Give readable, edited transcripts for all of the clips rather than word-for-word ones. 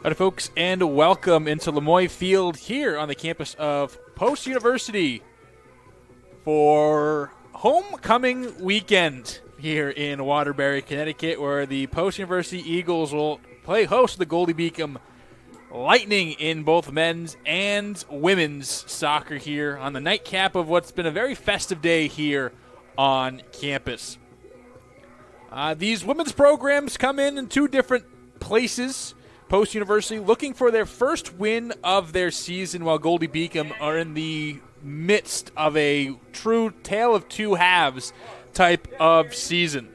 Howdy, folks, and welcome into Lemoyne Field here on the campus of Post University for homecoming weekend here in Waterbury, Connecticut, where the Post University Eagles will play host to the Goldey-Beacom Lightning in both men's and women's soccer here on the nightcap of what's been a very festive day here on campus. These women's programs come in two different places. Post University looking for their first win of their season, while Goldey-Beacom are in the midst of a true tale of two halves type of season.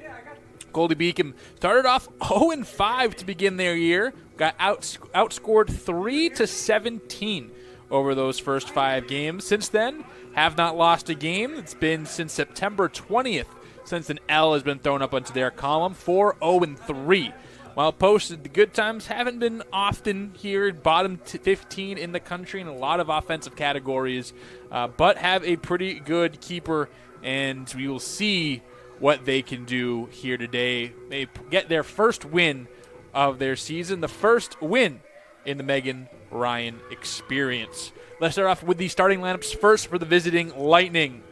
Goldey-Beacom started off 0-5 to begin their year, got outscored 3-17 over those first 5 games. Since then, have not lost a game. It's been since September 20th since an L has been thrown up onto their column, 4-0-3. While Post, the good times haven't been often here, bottom 15 in the country in a lot of offensive categories, but have a pretty good keeper, and we will see what they can do here today. They get their first win of their season, the first win in the Megan Ryan experience. Let's start off with the starting lineups first for the visiting Lightning.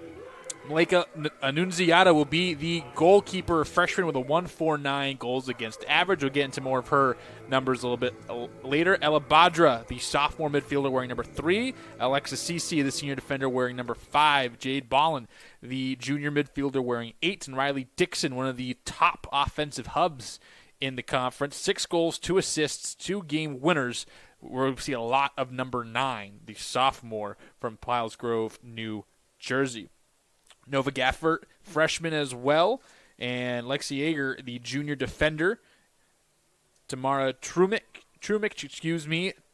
Malika Annunziata will be the goalkeeper, freshman with a 1.49 goals against average. We'll get into more of her numbers a little bit later. Ella Badra, the sophomore midfielder, wearing number 3. Alexa Cece, the senior defender, wearing number 5. Jade Ballin, the junior midfielder, wearing 8. And Riley Dixon, one of the top offensive hubs in the conference. 6 goals, 2 assists, 2 game winners. We'll see a lot of number 9, the sophomore from Piles Grove, New Jersey. Nova Gaffert, freshman as well, and Lexi Yeager, the junior defender. Tamara Trumic,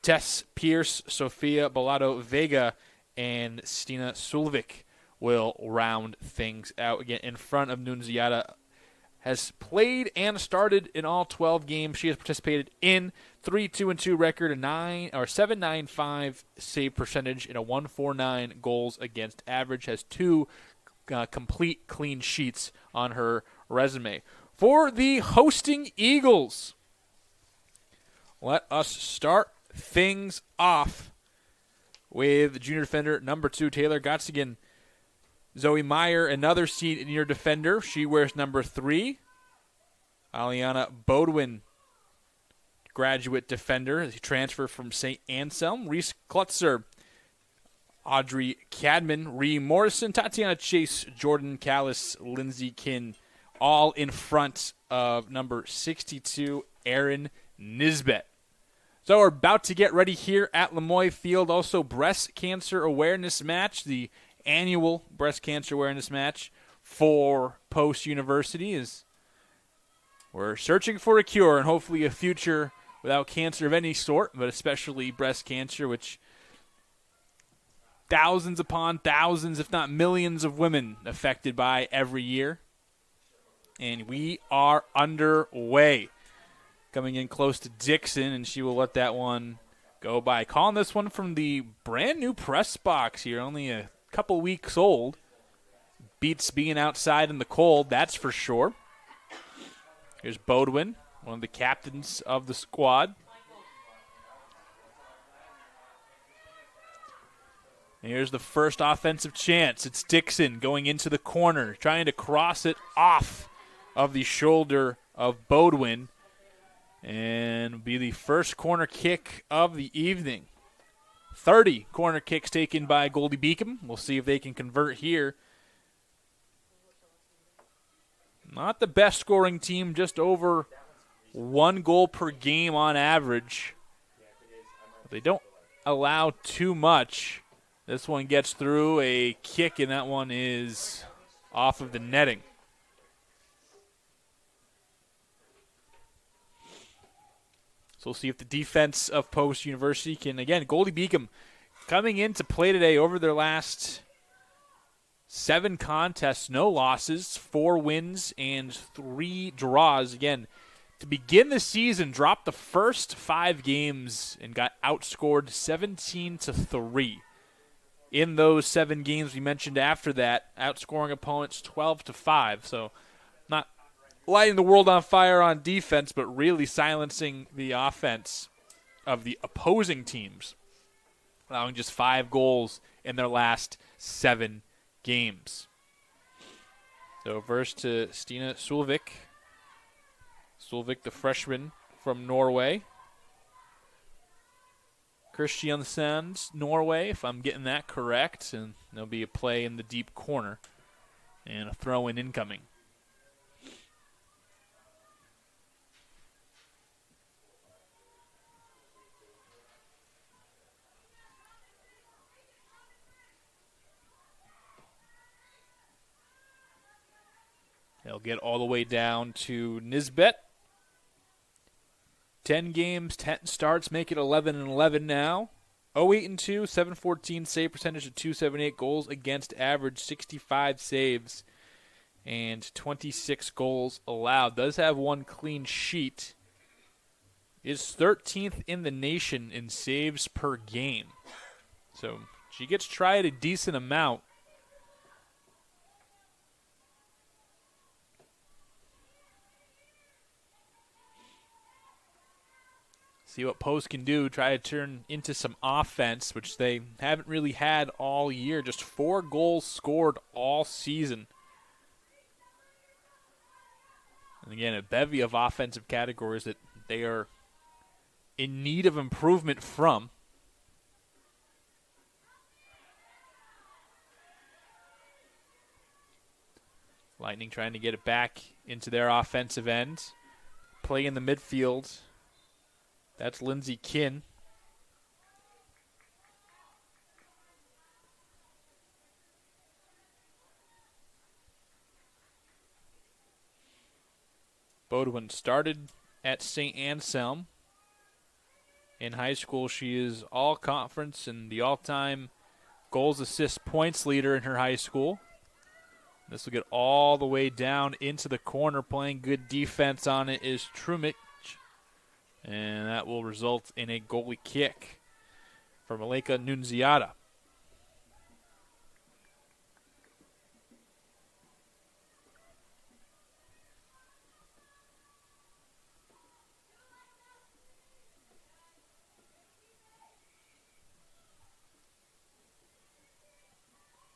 Tess Pierce, Sophia Bellado Vega, and Stina Sulvik will round things out. Again, in front of Nunziata, has played and started in all 12 games she has participated in. 3-2-2 record, a 7.95 save percentage, and a 1.49 goals against average. Has 2 complete clean sheets on her resume. For the hosting Eagles, let us start things off with junior defender number 2, Taylor Gotzigan. Zoe Meyer, another senior defender. She wears number 3. Aliana Bodwin, graduate defender. She transferred from St. Anselm. Reese Klutzer, Audrey Cadman, Ree Morrison, Tatiana Chase, Jordan Callis, Lindsay Kinn, all in front of number 62, Erin Nisbet. So we're about to get ready here at Lemoyne Field. Also, breast cancer awareness match, the annual breast cancer awareness match for Post University, is we're searching for a cure and hopefully a future without cancer of any sort, but especially breast cancer, which thousands upon thousands, if not millions, of women affected by every year. And we are underway. Coming in close to Dixon, and she will let that one go by. Calling this one from the brand new press box here, only a couple weeks old. Beats being outside in the cold, that's for sure. Here's Bodwin, one of the captains of the squad. And here's the first offensive chance. It's Dixon going into the corner, trying to cross it off of the shoulder of Bodwin. And be the first corner kick of the evening. 30 corner kicks taken by Goldey-Beacom. We'll see if they can convert here. Not the best scoring team, just over 1 goal per game on average. But they don't allow too much. This one gets through a kick, and that one is off of the netting. So we'll see if the defense of Post University can, again, Goldey-Beacom coming in to play today over their last 7 contests, no losses, 4 wins, and 3 draws. Again, to begin the season, dropped the first 5 games and got outscored 17-3. In those 7 games we mentioned after that, outscoring opponents 12-5. So not lighting the world on fire on defense, but really silencing the offense of the opposing teams, allowing just 5 goals in their last 7 games. So first to Stina Solvik. Solvik, the freshman from Norway. Kristiansand, Norway, if I'm getting that correct. And there'll be a play in the deep corner and a throw-in incoming. They'll get all the way down to Nisbet. 10 games, 10 starts, make it 11-11 now. 0-8-2, 714 save percentage of .278, goals against average, 65 saves, and 26 goals allowed. Does have 1 clean sheet. Is 13th in the nation in saves per game. So she gets tried a decent amount. See what Post can do, try to turn into some offense, which they haven't really had all year. Just 4 goals scored all season. And again, a bevy of offensive categories that they are in need of improvement from. Lightning trying to get it back into their offensive end. Play in the midfield. That's Lindsay Kinn. Bodwin started at St. Anselm. In high school, she is all-conference and the all-time goals, assists, points leader in her high school. This will get all the way down into the corner. Playing good defense on it is Trumic. And that will result in a goalie kick for Maleka Nunziata.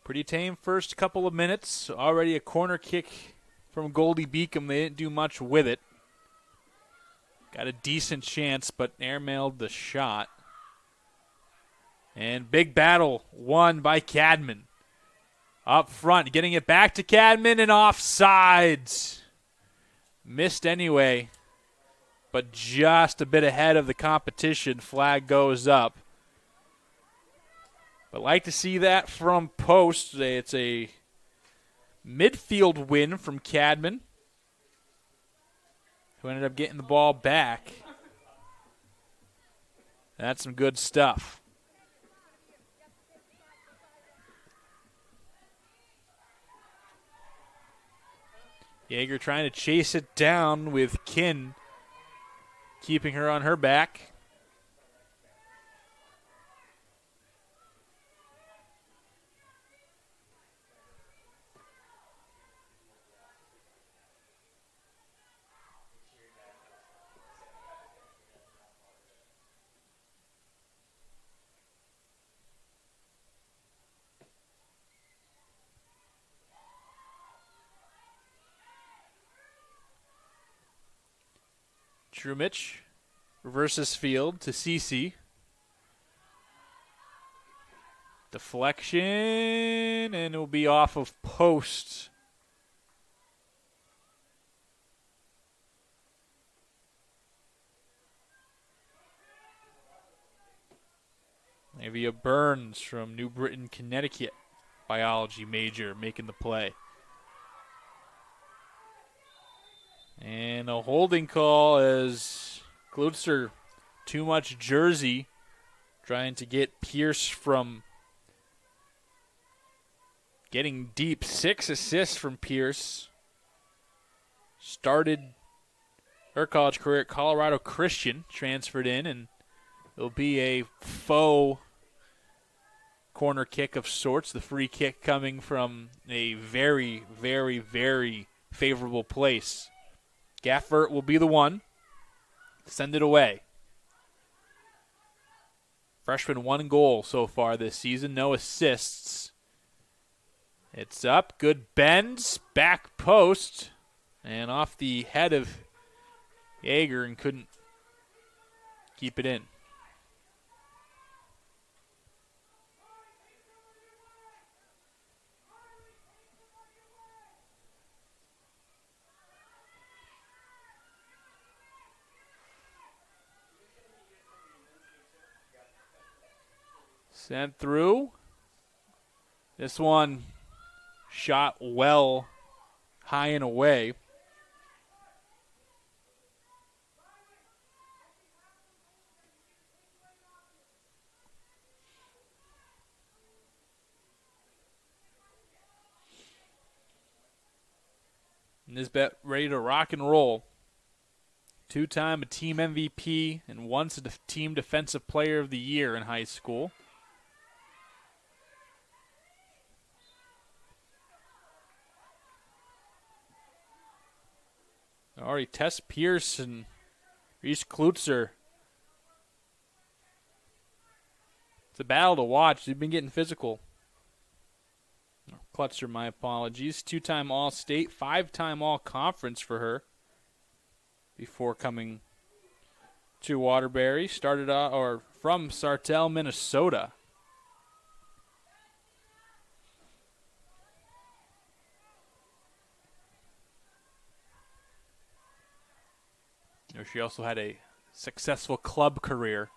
Pretty tame first couple of minutes. Already a corner kick from Goldey-Beacom. They didn't do much with it. Got a decent chance, but airmailed the shot. And big battle won by Cadman. Up front, getting it back to Cadman and offsides. Missed anyway, but just a bit ahead of the competition. Flag goes up. But like to see that from Post. It's a midfield win from Cadman, who ended up getting the ball back. That's some good stuff. Yeager trying to chase it down with Kinn keeping her on her back. Drumich reverses field to Cece. Deflection, and it will be off of Post. Avia Burns from New Britain, Connecticut, biology major, making the play. And a holding call as Glutzer, too much jersey, trying to get Pierce from getting deep. 6 assists from Pierce. Started her college career at Colorado Christian, transferred in, and it'll be a faux corner kick of sorts. The free kick coming from a very, very, very favorable place. Gaffert will be the one. Send it away. Freshman 1 goal so far this season, no assists. It's up, good bends, back post, and off the head of Yeager and couldn't keep it in. Sent through. This one shot well high and away. Nisbet ready to rock and roll. 2-time a team MVP and once a team defensive player of the year in high school. Already Tess Pierce and Reese Klutzer. It's a battle to watch. They've been getting physical. Klutzer, my apologies. 2-time All-State, 5-time All-Conference for her before coming to Waterbury. Started from Sartell, Minnesota. She also had a successful club career.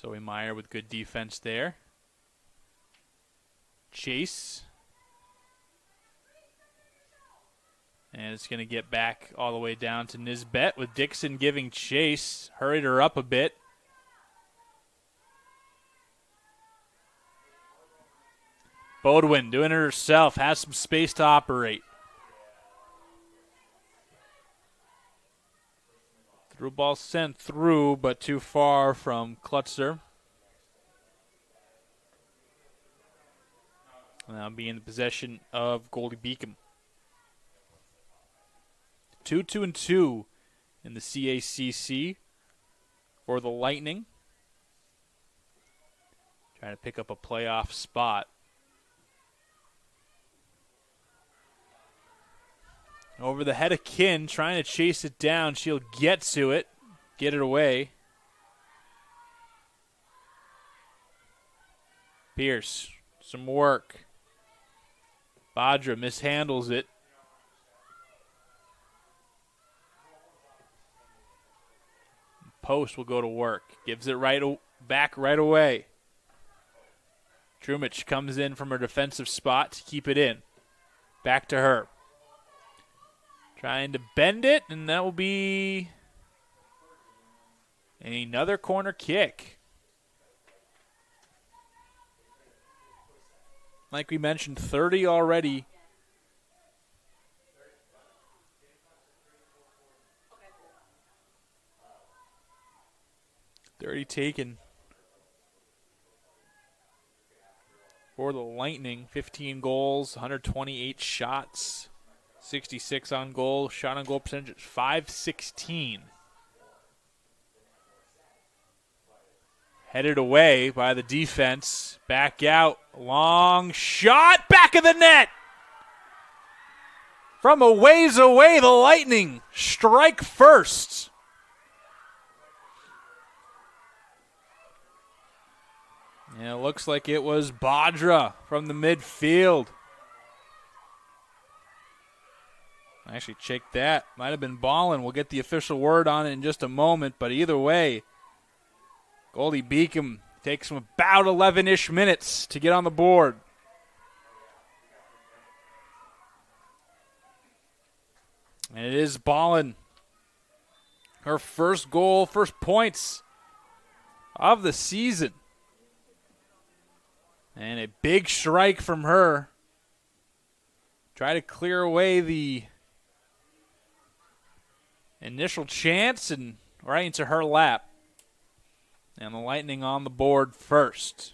Zoe Meyer with good defense there. Chase. And it's going to get back all the way down to Nisbet with Dixon giving chase. Hurried her up a bit. Bodwin doing it herself. Has some space to operate. Through ball sent through, but too far from Klutzer. Now be in the possession of Goldey-Beacom. 2-2-2 in the CACC for the Lightning. Trying to pick up a playoff spot. Over the head of Kin, trying to chase it down. She'll get to it, get it away. Pierce, some work. Badra mishandles it. Post will go to work. Gives it back right away. Trumich comes in from her defensive spot to keep it in. Back to her. Trying to bend it, and that will be another corner kick. Like we mentioned, 30 already. .30 taken for the Lightning. 15 goals, 128 shots. 66 on goal. Shot on goal percentage .516. Headed away by the defense. Back out. Long shot. Back of the net. From a ways away, the Lightning strike first. Yeah, it looks like it was Badra from the midfield. Actually, check that. Might have been Ballin. We'll get the official word on it in just a moment. But either way, Goldey-Beacom takes him about 11-ish minutes to get on the board. And it is Ballin. Her first goal, first points of the season. And a big strike from her. Try to clear away the initial chance and right into her lap. And the Lightning on the board first.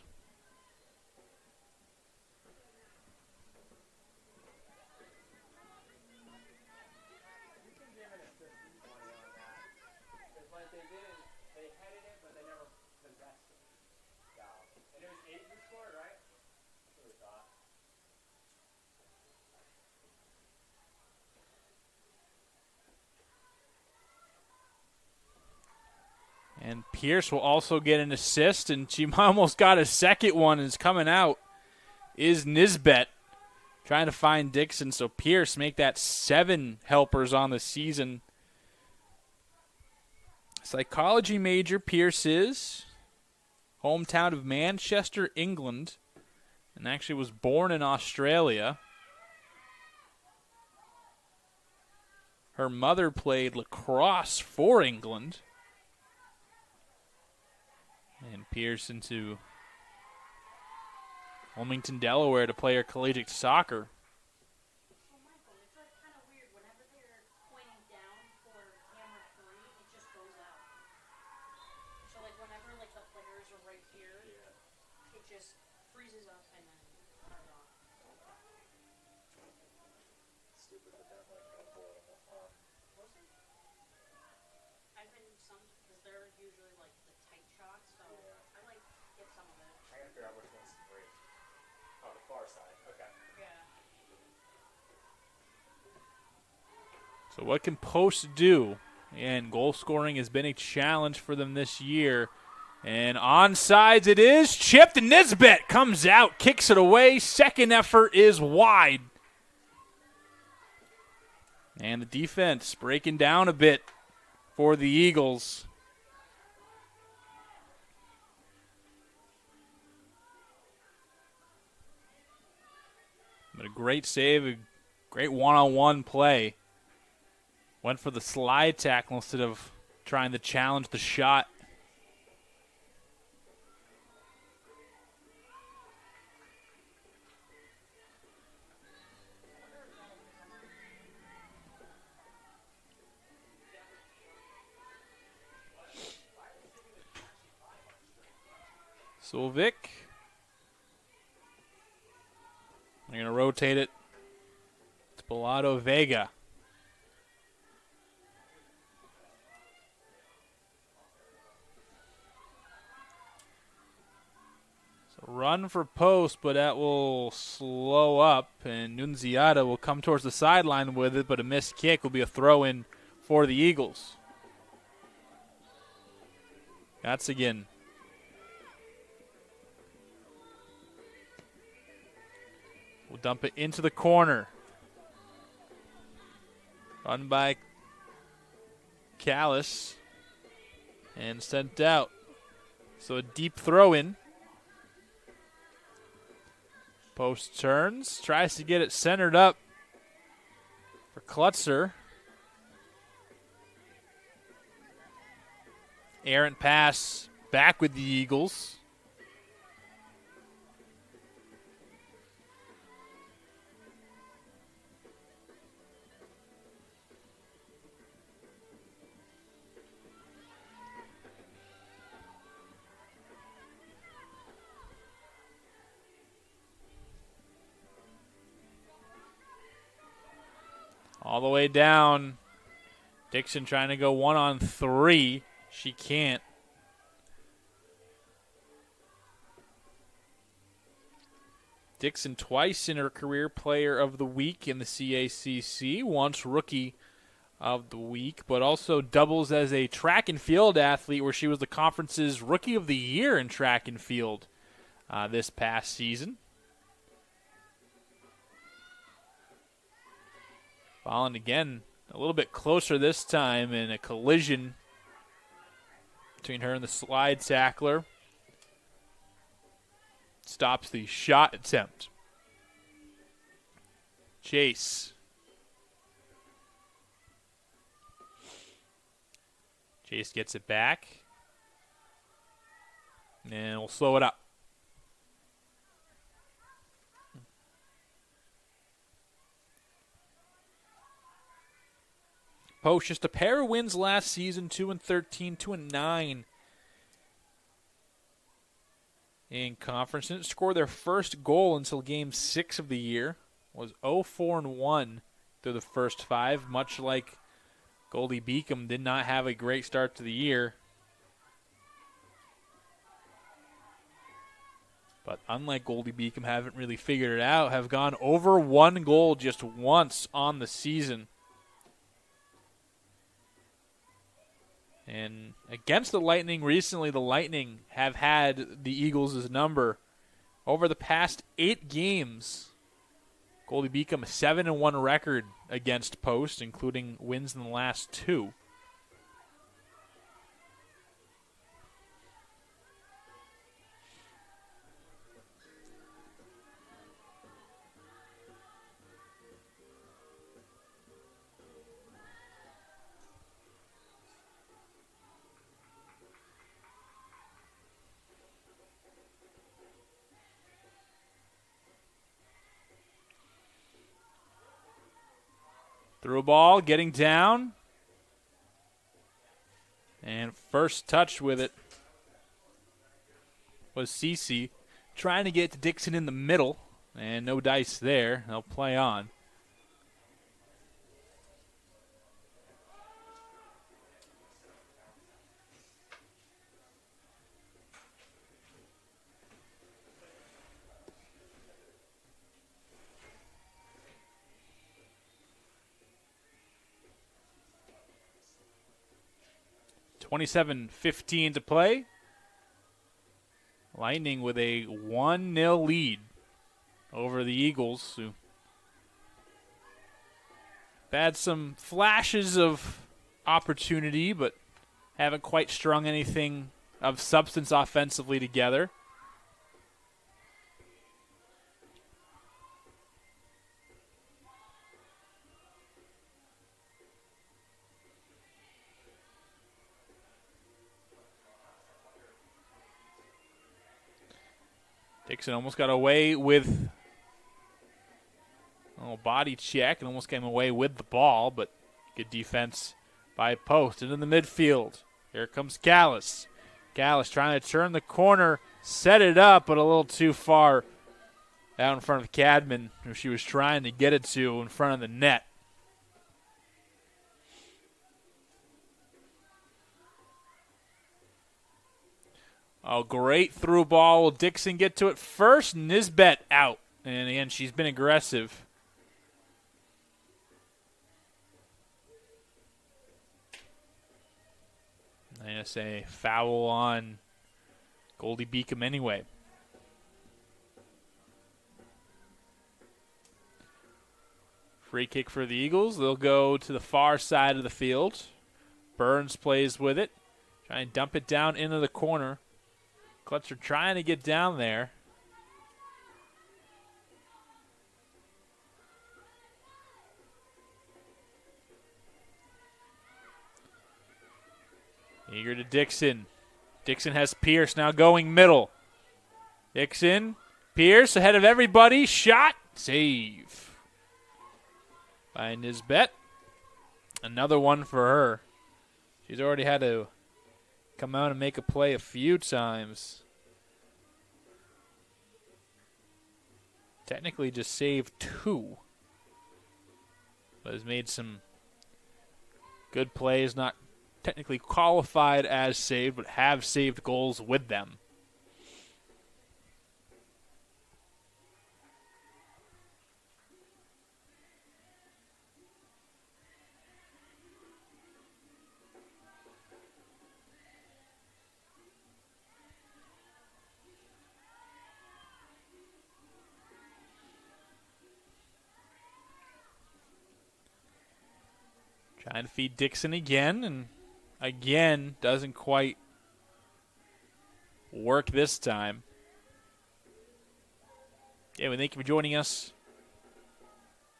And Pierce will also get an assist, and she almost got a second one. Is coming out is Nisbet, trying to find Dixon. So Pierce make that 7 helpers on the season. Psychology major Pierce is. Hometown of Manchester, England, and actually was born in Australia. Her mother played lacrosse for England. And Pierce into Wilmington, Delaware to play her collegiate soccer. So, Michael, it's like kind of weird. Whenever they're pointing down for camera 3, it just goes out. So, like, whenever, like, the players are right here, it just freezes up and then turns on. Stupid with that, like, no boil on. Was it? I've been some, because they're usually, like, the tight shots, so I, like, get some of it. I gotta figure out which one's free. Oh, the far side. Okay. Yeah. So what can Post do? And goal scoring has been a challenge for them this year. And onside it is. Chipped, and Nisbet comes out, kicks it away. Second effort is wide. And the defense breaking down a bit for the Eagles. But a great save, a great one-on-one play. Went for the slide tackle instead of trying to challenge the shot. Sulvik. They're going to rotate it. It's Bellado Vega. Run for Post, but that will slow up, and Nunziata will come towards the sideline with it, but a missed kick will be a throw-in for the Eagles. Gatzigan. Will dump it into the corner. Run by Callis, and sent out. So a deep throw-in. Post turns, tries to get it centered up for Klutzer. Errant pass back with the Eagles. All the way down. Dixon trying to go 1-on-3. She can't. Dixon twice in her career Player of the Week in the CACC. Once Rookie of the Week, but also doubles as a track and field athlete where she was the conference's Rookie of the Year in track and field this past season. Falling again a little bit closer this time in a collision between her and the slide tackler. Stops the shot attempt. Chase. Chase gets it back. And we'll slow it up. Post just a pair of wins last season, 2-13, 2-9 in conference. Didn't score their first goal until Game 6 of the year. Was 0-4-1 through the first 5, much like Goldey-Beacom did not have a great start to the year. But unlike Goldey-Beacom, haven't really figured it out, have gone over 1 goal just once on the season. And against the Lightning recently, the Lightning have had the Eagles' number over the past 8 games. Goldey-Beacom a 7-1 record against post, including wins in the last 2. Through ball, getting down. And first touch with it was Cece. Trying to get to Dixon in the middle. And no dice there. They'll play on. .27:15 to play. Lightning with a 1-0 lead over the Eagles, who had some flashes of opportunity, but haven't quite strung anything of substance offensively together. Dixon almost got away with a little body check and almost came away with the ball, but good defense by Post. And in the midfield, here comes Callis. Callis trying to turn the corner, set it up, but a little too far out in front of Cadman, who she was trying to get it to in front of the net. Oh, great through ball. Will Dixon get to it first? Nisbet out. And again, she's been aggressive. I'm going to say foul on Goldey-Beacom anyway. Free kick for the Eagles. They'll go to the far side of the field. Burns plays with it. Trying to dump it down into the corner. Klutzer trying to get down there. Eager to Dixon. Dixon has Pierce now going middle. Dixon, Pierce ahead of everybody. Shot. Save by Nisbet. Another one for her. She's already had to come out and make a play a few times. Technically just saved 2. But has made some good plays. Not technically qualified as saved, but have saved goals with them. Trying to feed Dixon again, and again doesn't quite work this time. Yeah, we thank you for joining us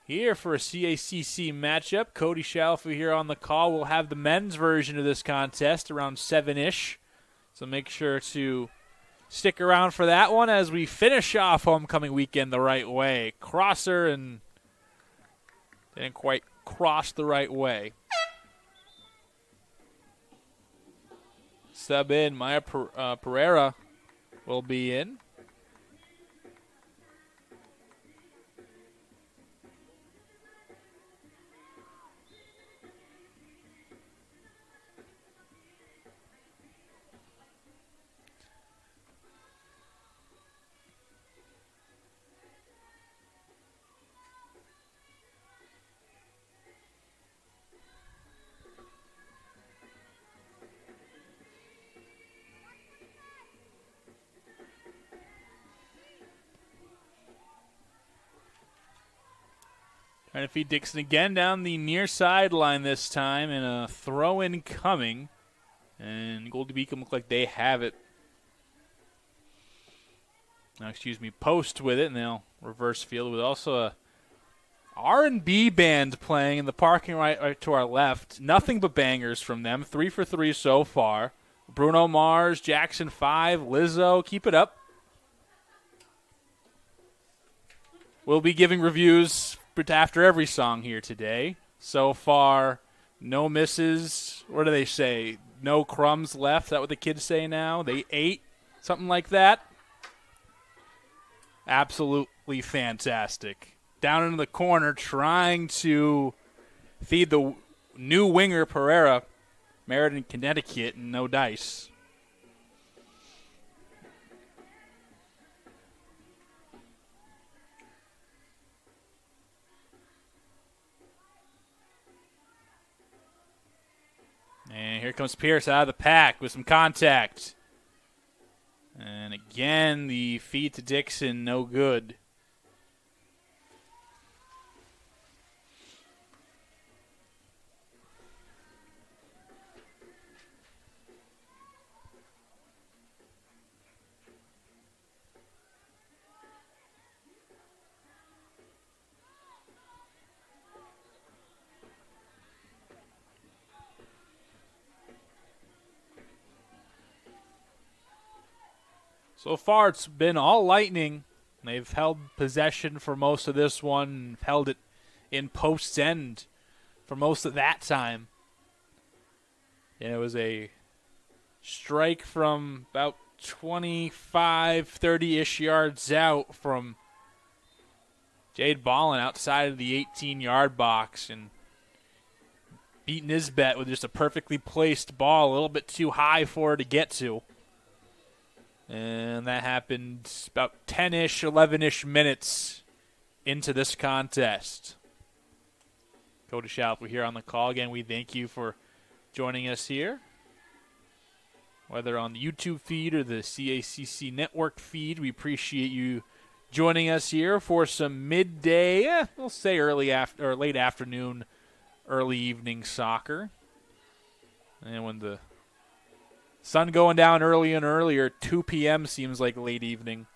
here for a CACC matchup. Cody Shalfo here on the call. We'll have the men's version of this contest around 7-ish, so make sure to stick around for that one as we finish off homecoming weekend the right way. Crosser and didn't quite cross the right way. Sub in, Maya Pereira will be in. Trying to feed Dixon again down the near sideline this time, and a throw-in coming. And Goldey-Beacom look like they have it. Post with it, and they'll reverse field with also a R&B band playing in the parking lot right to our left. Nothing but bangers from them. 3 for 3 so far. Bruno Mars, Jackson 5, Lizzo. Keep it up. We'll be giving reviews after every song here today. So far, no misses. What do they say? No crumbs left. Is that what the kids say now? They ate? Something like that? Absolutely fantastic. Down into the corner trying to feed the new winger Pereira. Meriden, Connecticut, and no dice. And here comes Pierce out of the pack with some contact. And again, the feed to Dixon, no good. So far, it's been all Lightning. They've held possession for most of this one, held it in post's end for most of that time. And it was a strike from about 25, 30-ish yards out from Jade Ballin outside of the 18-yard box and beating his bet with just a perfectly placed ball, a little bit too high for her to get to. And that happened about 10-ish, 11-ish minutes into this contest. Cody Shalp, we're here on the call. Again, we thank you for joining us here. Whether on the YouTube feed or the CACC network feed, we appreciate you joining us here for some midday, we'll say late afternoon, early evening soccer. And when the sun going down early and earlier, 2 p.m. seems like late evening.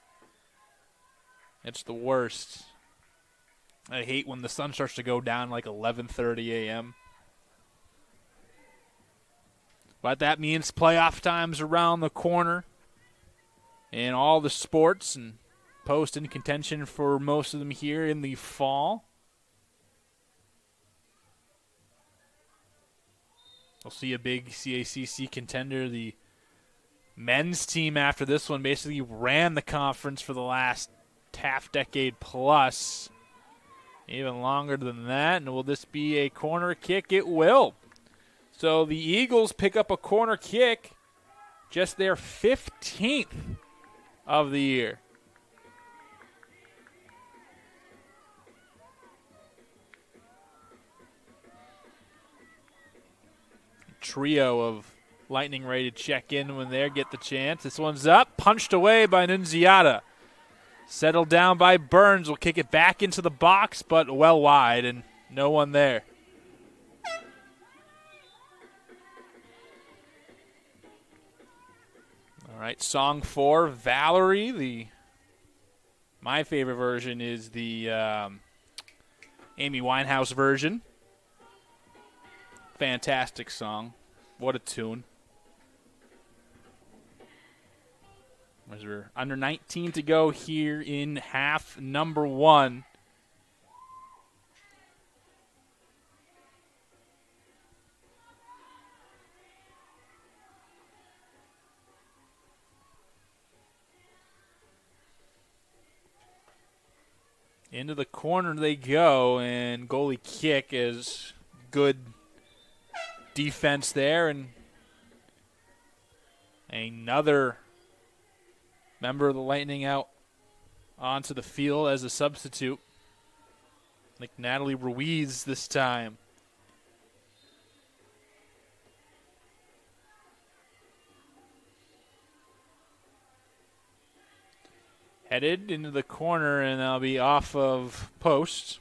It's the worst. I hate when the sun starts to go down like 11:30 a.m. But that means playoff time's around the corner. And all the sports and post in contention for most of them here in the fall. We'll see a big CACC contender. The men's team after this one basically ran the conference for the last half decade plus. Even longer than that. And will this be a corner kick? It will. So the Eagles pick up a corner kick, just their 15th of the year. Trio of Lightning ready to check in when they get the chance. This one's up, punched away by Nunziata. Settled down by Burns. Will kick it back into the box, but well wide, and no one there. All right, song 4, Valerie. My favorite version is the Amy Winehouse version. Fantastic song. What a tune. As we're under 19 to go here in half number 1. Into the corner they go, and goalie kick is good defense there, and another member of the Lightning out onto the field as a substitute. Like Natalie Ruiz this time. Headed into the corner, and they'll be off of post.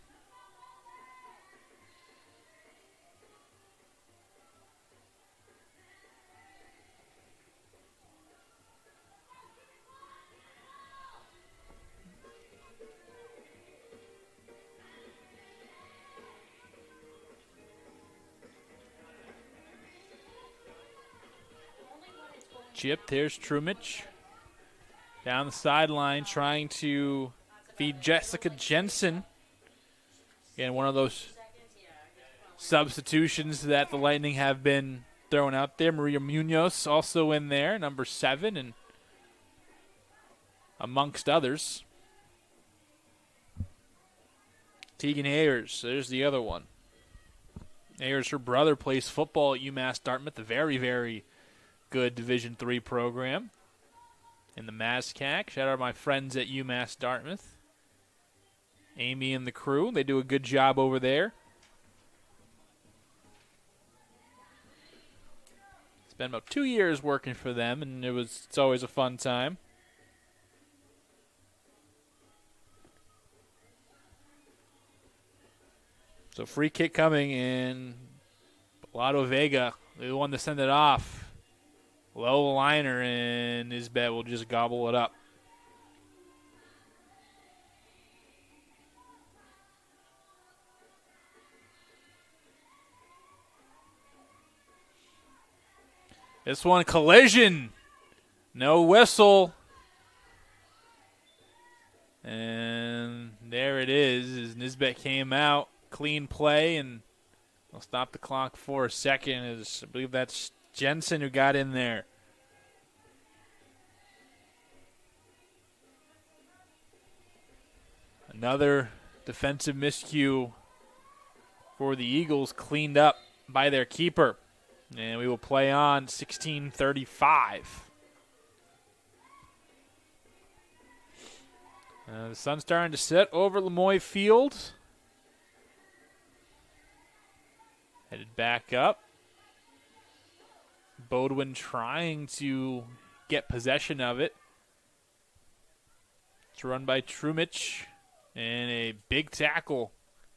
chip. There's Trumich. Down the sideline trying to feed Jessica Jensen. Again, one of those substitutions that the Lightning have been throwing out there. Maria Munoz also in there, number 7, and amongst others. Tegan Ayers, there's the other one. Ayers, her brother, plays football at UMass Dartmouth, a very, very good Division III program in the MASCAC. Shout out to my friends at UMass Dartmouth. Amy and the crew, they do a good job over there. Spent about 2 years working for them, and it's always a fun time. So free kick coming in. Lotto Vega, the one to send it off. Low liner, and Nisbet will just gobble it up. This one, collision. No whistle. And there it is, as Nisbet came out. Clean play, and I'll stop the clock for a second, as I believe that's Jensen who got in there. Another defensive miscue for the Eagles, cleaned up by their keeper. And we will play on 16:35. The sun's starting to set over Lemoy Field. Headed back up. Bodwin trying to get possession of it. It's run by Trumich. And a big tackle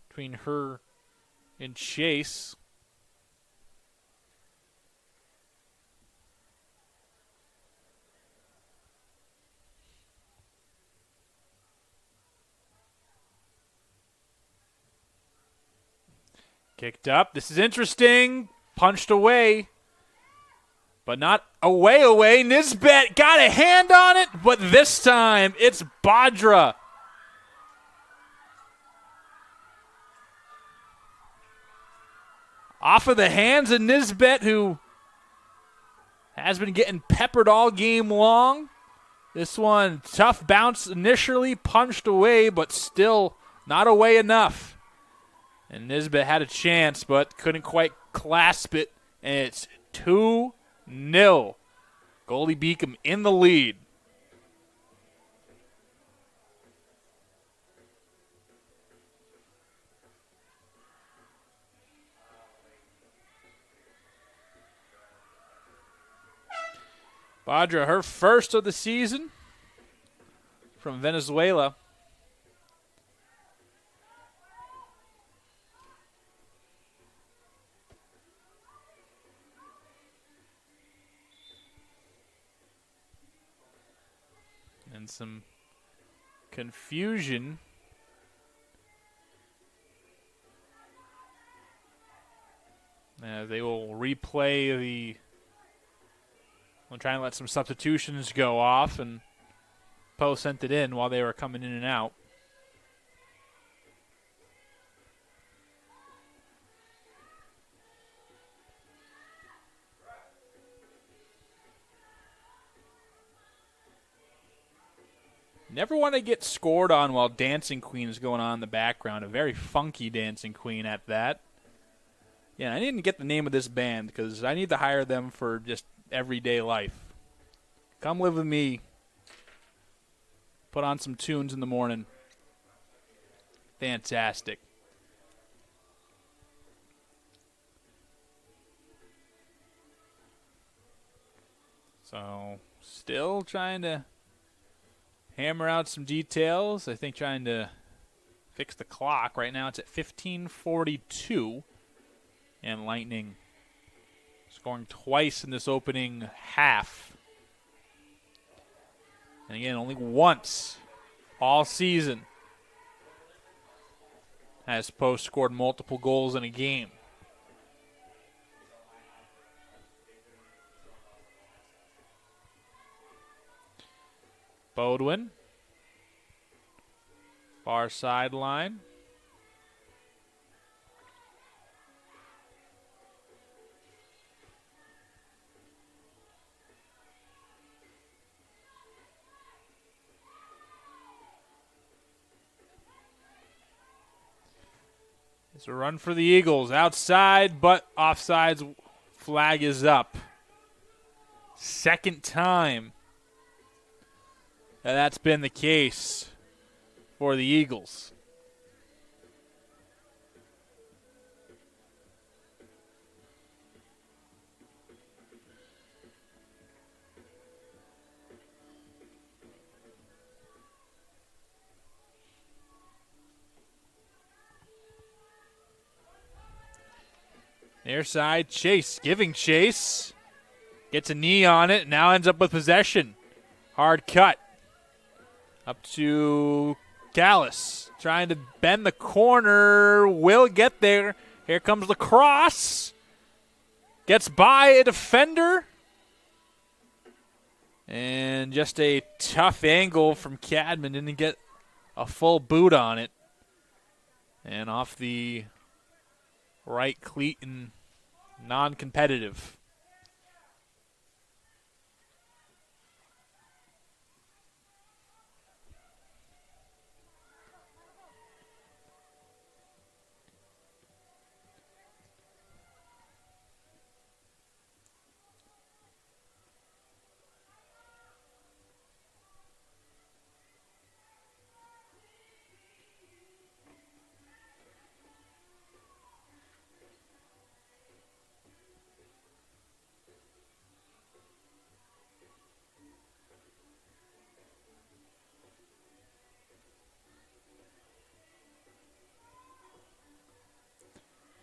between her and Chase. Kicked up. This is interesting. Punched away. But not away. Nisbet got a hand on it, but this time it's Badra. Off of the hands of Nisbet, who has been getting peppered all game long. This one, tough bounce initially, punched away, but still not away enough. And Nisbet had a chance, but couldn't quite clasp it. And it's 2-0. Goldey-Beacom in the lead. Badra, her first of the season from Venezuela. And some confusion. They will replay the... I'm trying to let some substitutions go off, and Poe sent it in while they were coming in and out. Never want to get scored on while Dancing Queen is going on in the background. A very funky Dancing Queen at that. Yeah, I didn't get the name of this band because I need to hire them for just everyday life. Come live with me. Put on some tunes in the morning. Fantastic. So, still trying to hammer out some details. I think trying to fix the clock. Right now it's at 15:42. And Lightning scoring twice in this opening half. And again, only once all season has Post scored multiple goals in a game. Bodwin. Far sideline. It's a run for the Eagles. Outside, but offsides flag is up. Second time that's been the case for the Eagles. Near side, Chase giving chase. Gets a knee on it, now ends up with possession. Hard cut. Up to Callis. Trying to bend the corner. Will get there. Here comes the cross. Gets by a defender. And just a tough angle from Cadman. Didn't get a full boot on it. And off the right cleat and non-competitive.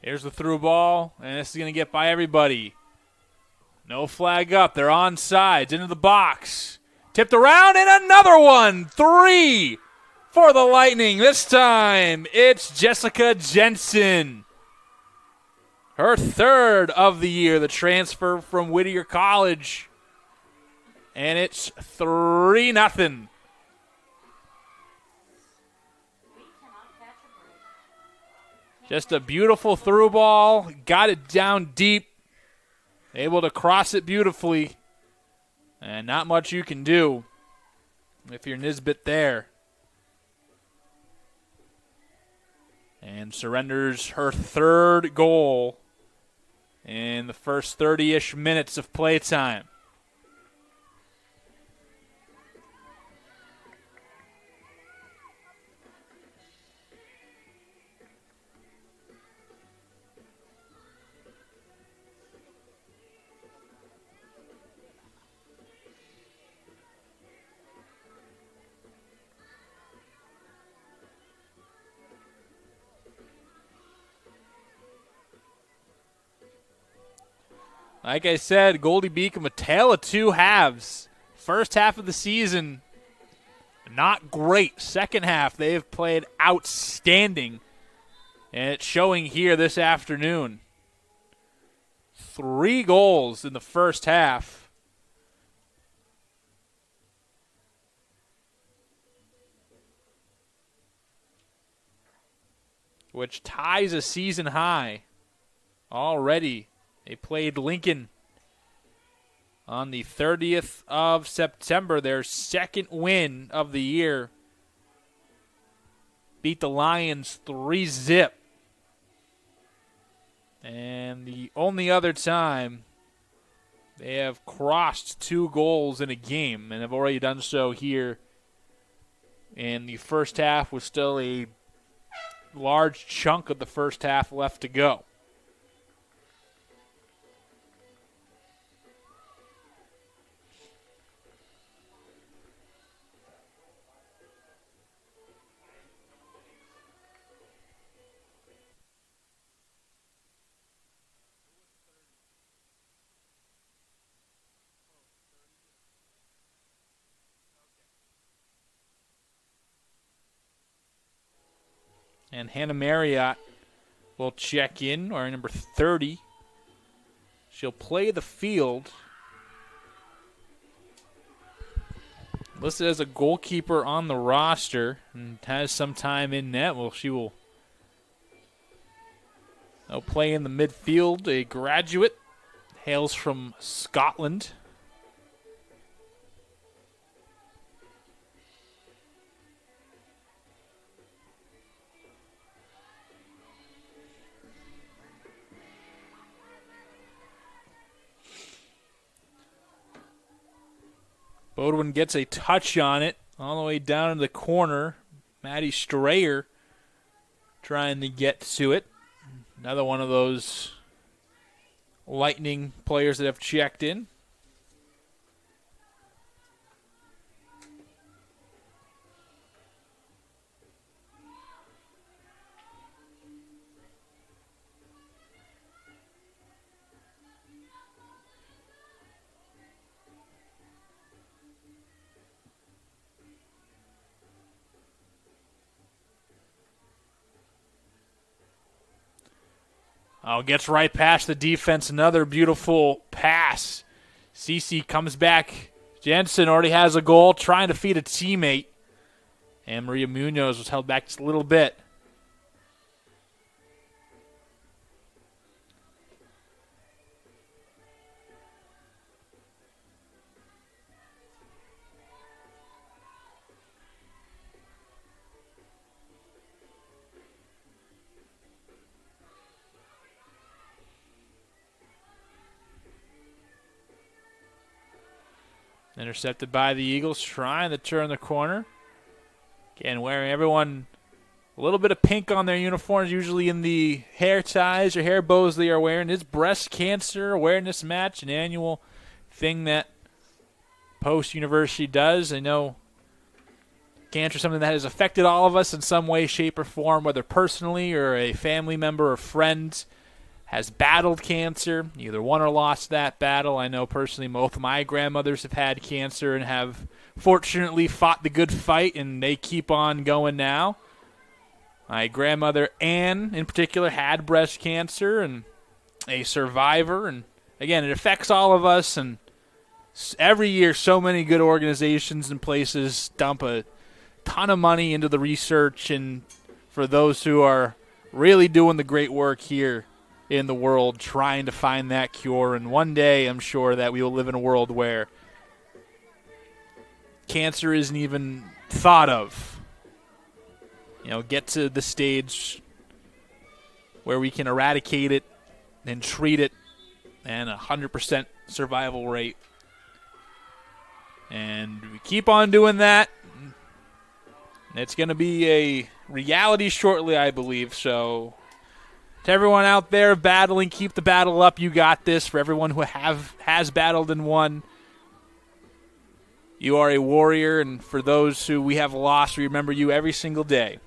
Here's the through ball, and this is going to get by everybody. No flag up. They're on sides, into the box. Tipped around, and another one. 3 for the Lightning. This time, it's Jessica Jensen. Her third of the year, the transfer from Whittier College. And it's 3-0. Just a beautiful through ball. Got it down deep. Able to cross it beautifully. And not much you can do if you're Nisbet there. And surrenders her third goal in the first 30-ish minutes of playtime. Like I said, Goldey-Beacom, a tale of two halves. First half of the season, not great. Second half, they have played outstanding. And it's showing here this afternoon. 3 goals in the first half. Which ties a season high already. They played Lincoln on the 30th of September, their second win of the year. Beat the Lions 3-0. And the only other time they have crossed 2 goals in a game, and have already done so here. And the first half was still a large chunk of the first half left to go. And Hannah Marriott will check in, or number 30. She'll play the field. listed as a goalkeeper on the roster and has some time in net. Well, she will play in the midfield. A graduate, hails from Scotland. Bodwin gets a touch on it all the way down in the corner. Maddie Strayer trying to get to it. Another one of those Lightning players that have checked in. Oh, gets right past the defense. Another beautiful pass. Cece comes back. Jensen already has a goal, trying to feed a teammate. And Maria Munoz was held back just a little bit. Intercepted by the Eagles, trying to turn the corner. Again, wearing everyone a little bit of pink on their uniforms, usually in the hair ties or hair bows they are wearing. It's Breast Cancer Awareness Match, an annual thing that Post University does. I know cancer is something that has affected all of us in some way, shape, or form, whether personally or a family member or friend has battled cancer, either won or lost that battle. I know personally both of my grandmothers have had cancer and have fortunately fought the good fight, and they keep on going now. My grandmother, Anne, in particular, had breast cancer and a survivor. And, again, it affects all of us, and every year so many good organizations and places dump a ton of money into the research and for those who are really doing the great work here in the world trying to find that cure. And one day I'm sure that we will live in a world where cancer isn't even thought of. Get to the stage where we can eradicate it and treat it and 100% survival rate. And we keep on doing that. It's going to be a reality shortly, I believe. So to everyone out there battling, keep the battle up. You got this. For everyone who has battled and won, you are a warrior. And for those who we have lost, we remember you every single day.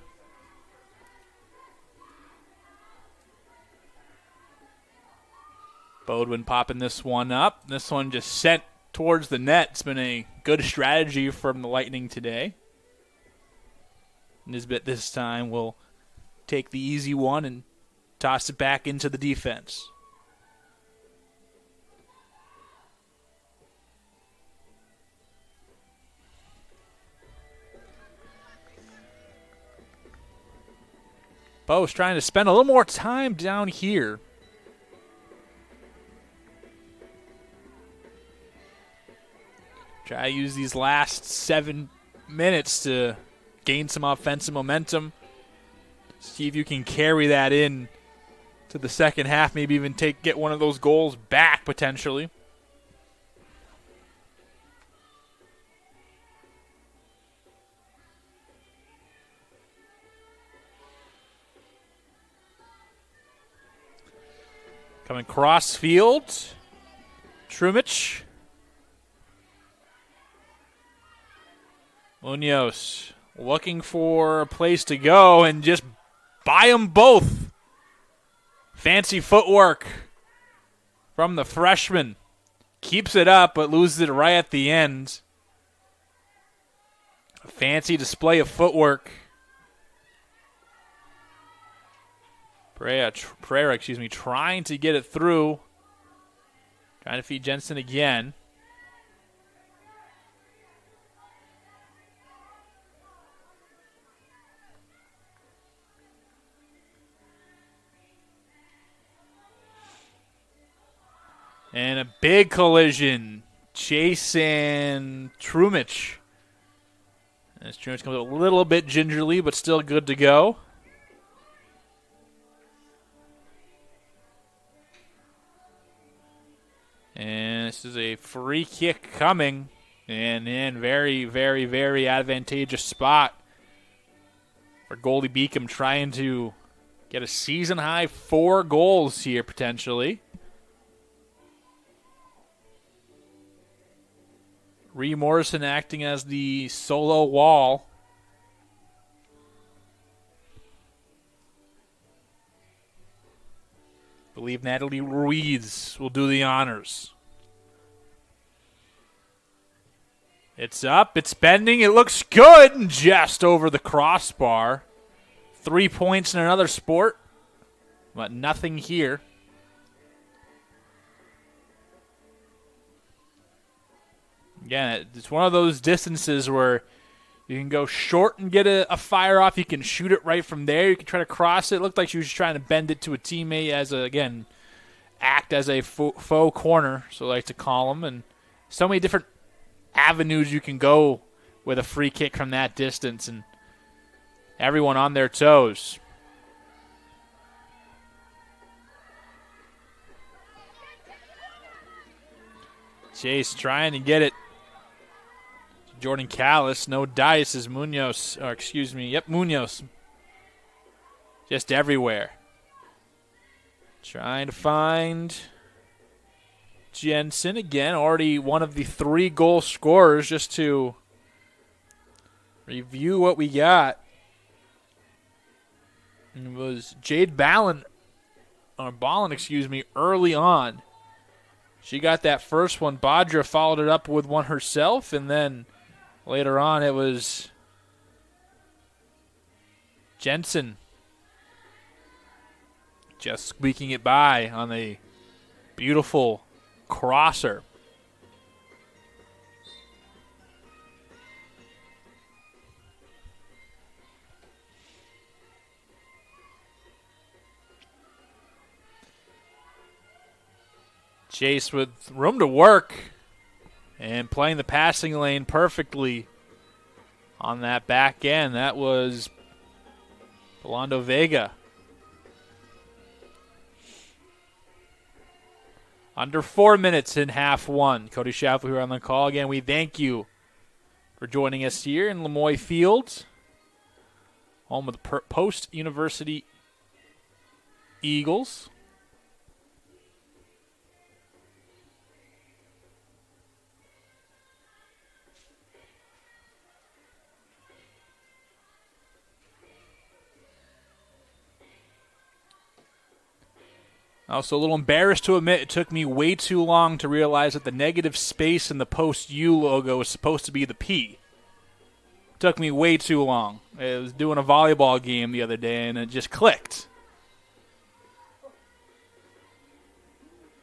Bodwin popping this one up. This one just sent towards the net. It's been a good strategy from the Lightning today. Nisbet this time will take the easy one and toss it back into the defense. Bo's trying to spend a little more time down here. Try to use these last 7 minutes to gain some offensive momentum. See if you can carry that in to the second half, maybe even get one of those goals back potentially. Coming cross field, Trumich. Munoz looking for a place to go and just buy them both. Fancy footwork from the freshman. Keeps it up, but loses it right at the end. A fancy display of footwork. Pereira, trying to get it through. Trying to feed Jensen again. And a big collision. Chase and Trumich. As Trumich comes up a little bit gingerly, but still good to go. And this is a free kick coming. And in very, very, very advantageous spot for Goldey-Beacom, trying to get a season-high 4 goals here potentially. Ree Morrison acting as the solo wall. I believe Natalie Ruiz will do the honors. It's up, it's bending, it looks good, just over the crossbar. 3 points in another sport, but nothing here. Again, it's one of those distances where you can go short and get a fire off. You can shoot it right from there. You can try to cross it. It looked like she was just trying to bend it to a teammate as act as a faux corner, so I like to call them. And so many different avenues you can go with a free kick from that distance, and everyone on their toes. Chase trying to get it. Jordan Callis, no dice as Munoz, or excuse me, yep, Munoz. Just everywhere. Trying to find Jensen again, already one of the 3 goal scorers. Just to review what we got. It was Jade Ballin, early on. She got that first one. Badra followed it up with one herself, and then later on it was Jensen just squeaking it by on a beautiful crosser. Chase with room to work and playing the passing lane perfectly on that back end. That was Rolando Vega. Under 4 minutes in half one. Cody Schaffel here on the call. Again, we thank you for joining us here in Lemoy Fields, home of the post-University Eagles. Also, a little embarrassed to admit it took me way too long to realize that the negative space in the post-U logo is supposed to be the P. It took me way too long. I was doing a volleyball game the other day, and it just clicked.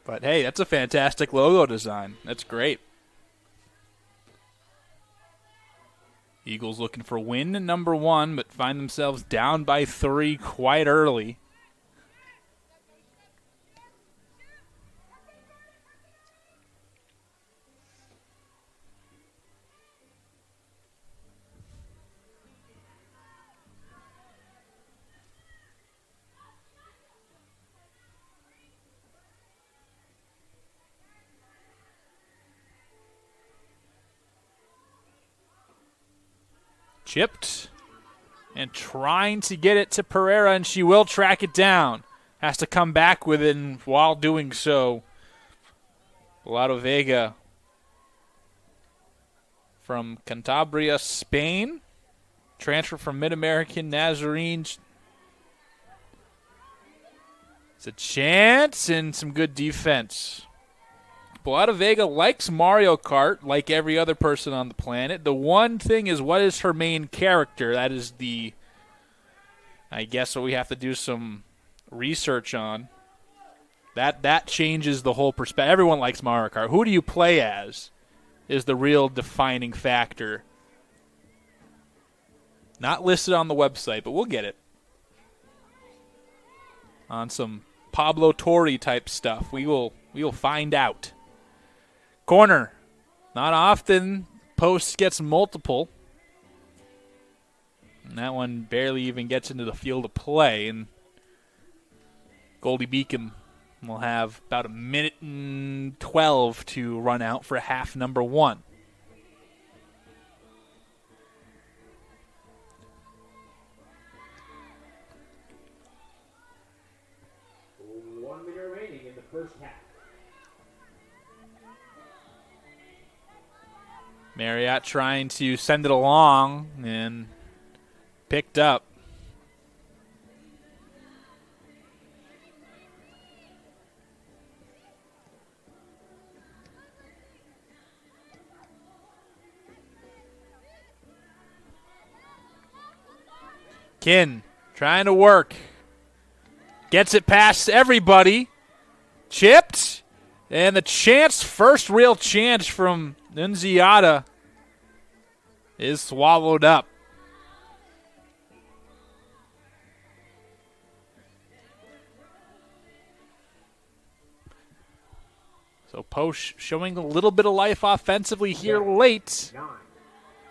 But, hey, that's a fantastic logo design. That's great. Eagles looking for win number 1, but find themselves down by 3 quite early. Chipped and trying to get it to Pereira, and she will track it down. Has to come back with it, and while doing so, Lado Vega from Cantabria, Spain. Transfer from Mid-American Nazarene. It's a chance and some good defense. Lado Vega likes Mario Kart like every other person on the planet. The one thing is, what is her main character? That is I guess what we have to do some research on. That changes the whole perspective. Everyone likes Mario Kart. Who do you play as is the real defining factor. Not listed on the website, but we'll get it. On some Pablo Torre type stuff. We'll We will find out. Corner. Not often. Post gets multiple. And that one barely even gets into the field of play. And Goldey-Beacom will have about a minute and 12 to run out for half number one. First half. Marriott trying to send it along and picked up. Kin trying to work. Gets it past everybody. Chipped. And the chance, first real chance from Nunziata, is swallowed up. So Posh showing a little bit of life offensively here late. 9,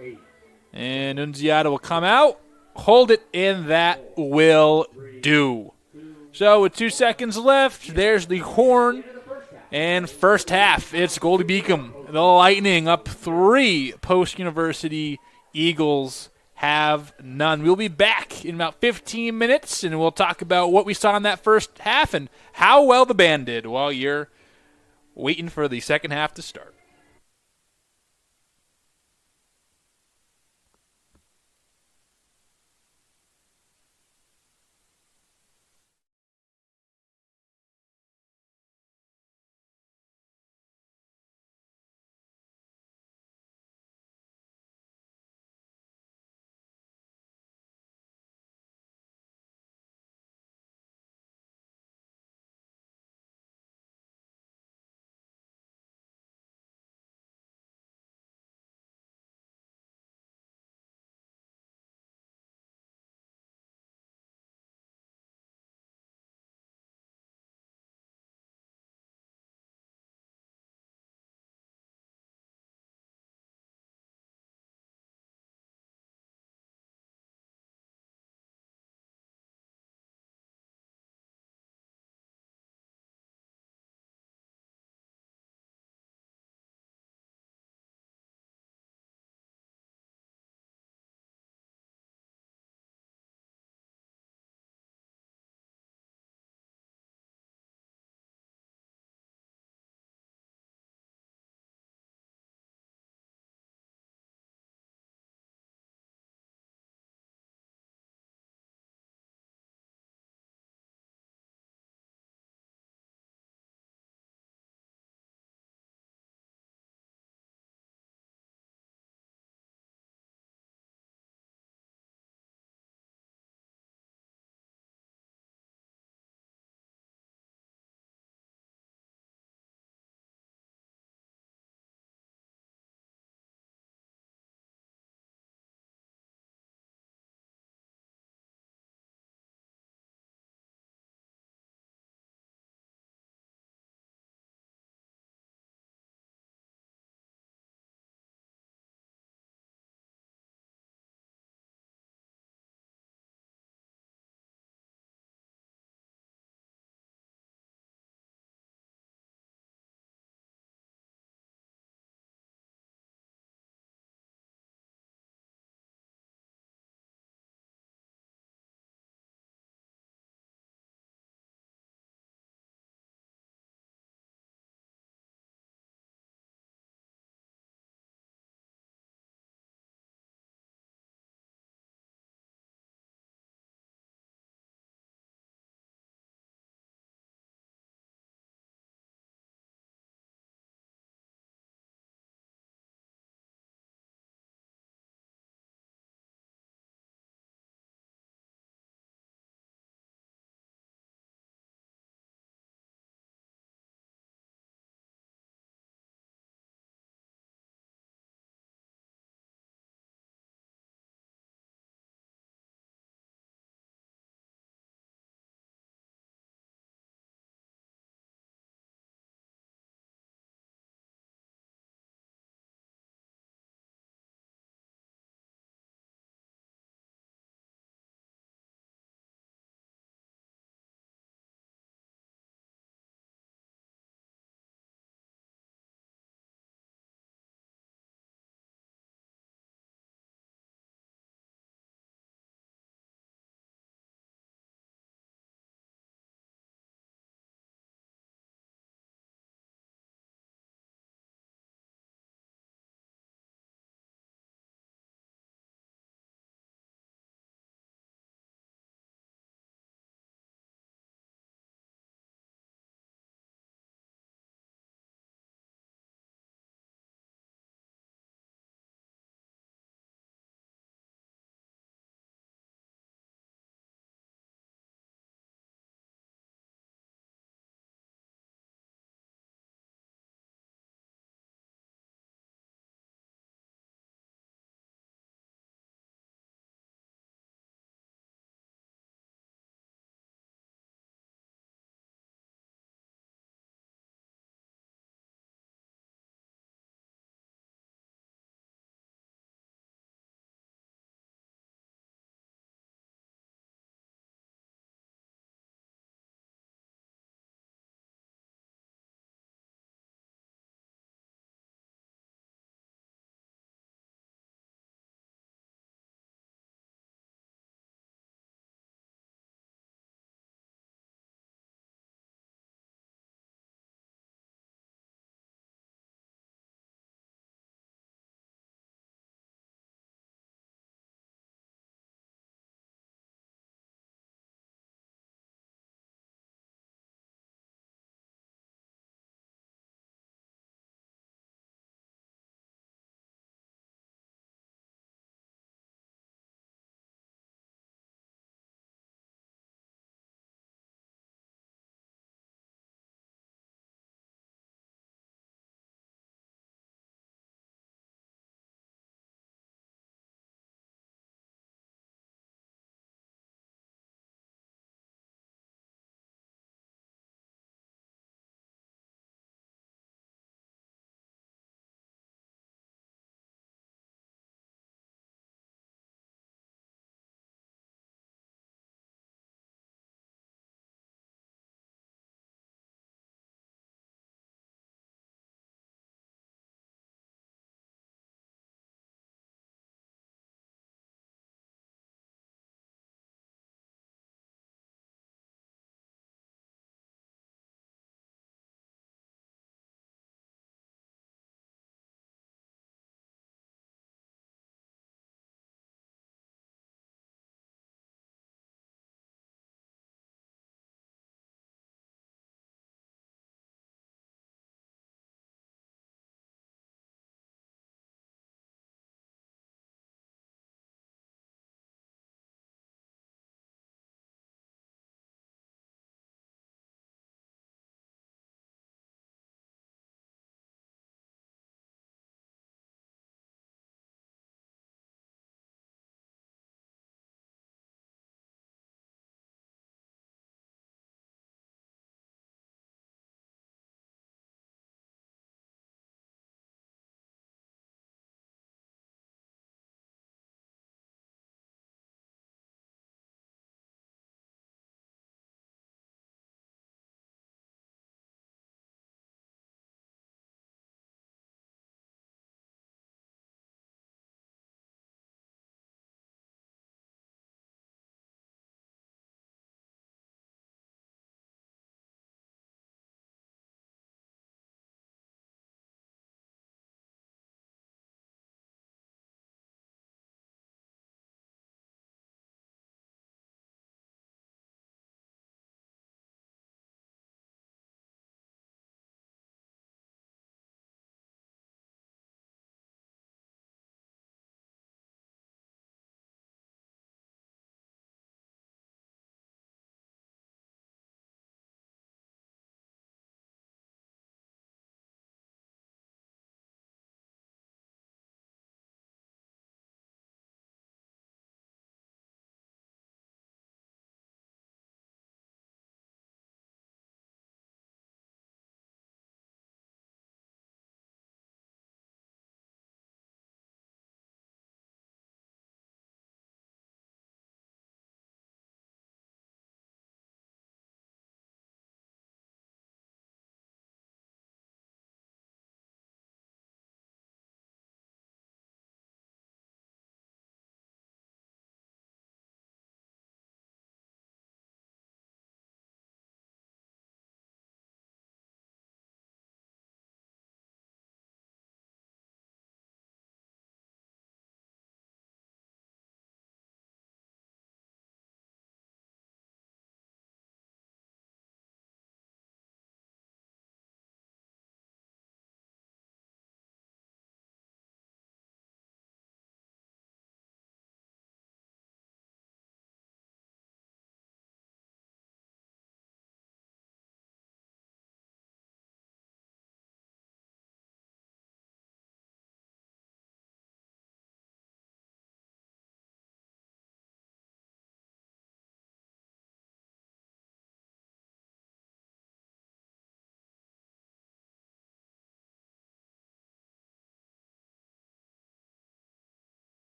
8. And Nunziata will come out, hold it, and that will do. So with 2 seconds left, there's the horn. And first half, it's Goldey-Beacom. The Lightning up 3. Post University Eagles have none. We'll be back in about 15 minutes, and we'll talk about what we saw in that first half and how well the band did while you're waiting for the second half to start.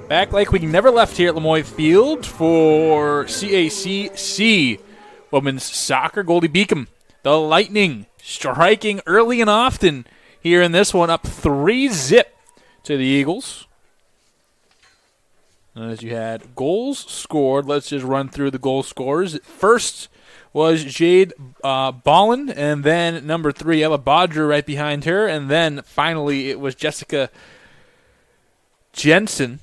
Back like we never left here at Lemoyne Field for CACC Women's Soccer. Goldey-Beacom, the Lightning, striking early and often here in this one, up 3-0 to the Eagles. As you had goals scored, let's just run through the goal scorers. First was Jade Ballin, and then number 3, Ella Bodger right behind her, and then finally it was Jessica Jensen.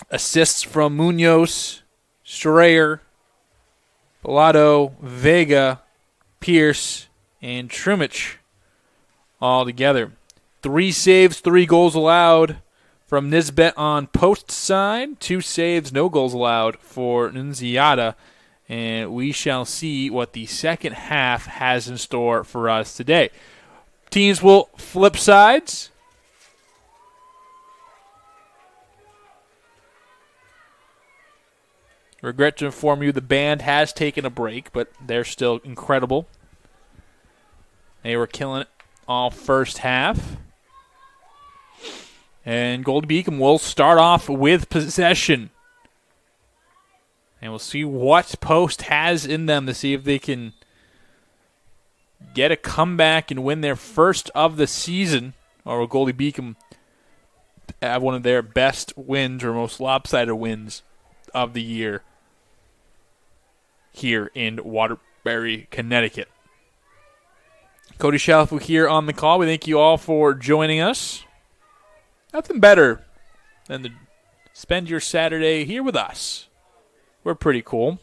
Assists from Munoz, Strayer, Bellato, Vega, Pierce, and Trumich all together. 3 saves, 3 goals allowed from Nisbet on post side. 2 saves, no goals allowed for Nunziata. And we shall see what the second half has in store for us today. Teams will flip sides. Regret to inform you the band has taken a break, but they're still incredible. They were killing it all first half. And Goldey-Beacom will start off with possession. And we'll see what Post has in them to see if they can get a comeback and win their first of the season. Or will Goldey-Beacom have one of their best wins or most lopsided wins of the year here in Waterbury, Connecticut. Cody Shalfu here on the call. We thank you all for joining us. Nothing better than to spend your Saturday here with us. We're pretty cool.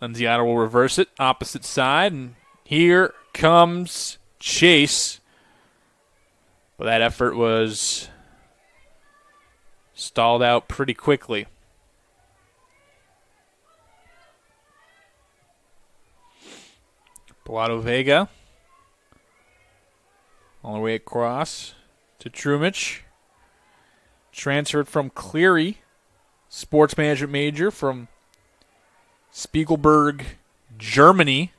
Nunziata will reverse it, opposite side, and here comes Chase. But that effort was stalled out pretty quickly. Bellato Vega all the way across to Trumich. Transferred from Cleary, sports management major from Spiegelberg, Germany.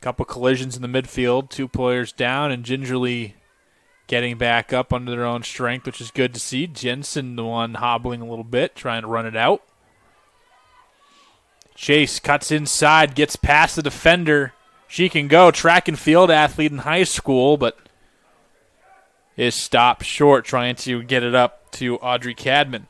Couple collisions in the midfield, 2 players down, and gingerly getting back up under their own strength, which is good to see. Jensen, the one hobbling a little bit, trying to run it out. Chase cuts inside, gets past the defender. She can go, track and field athlete in high school, but is stopped short trying to get it up to Audrey Cadman.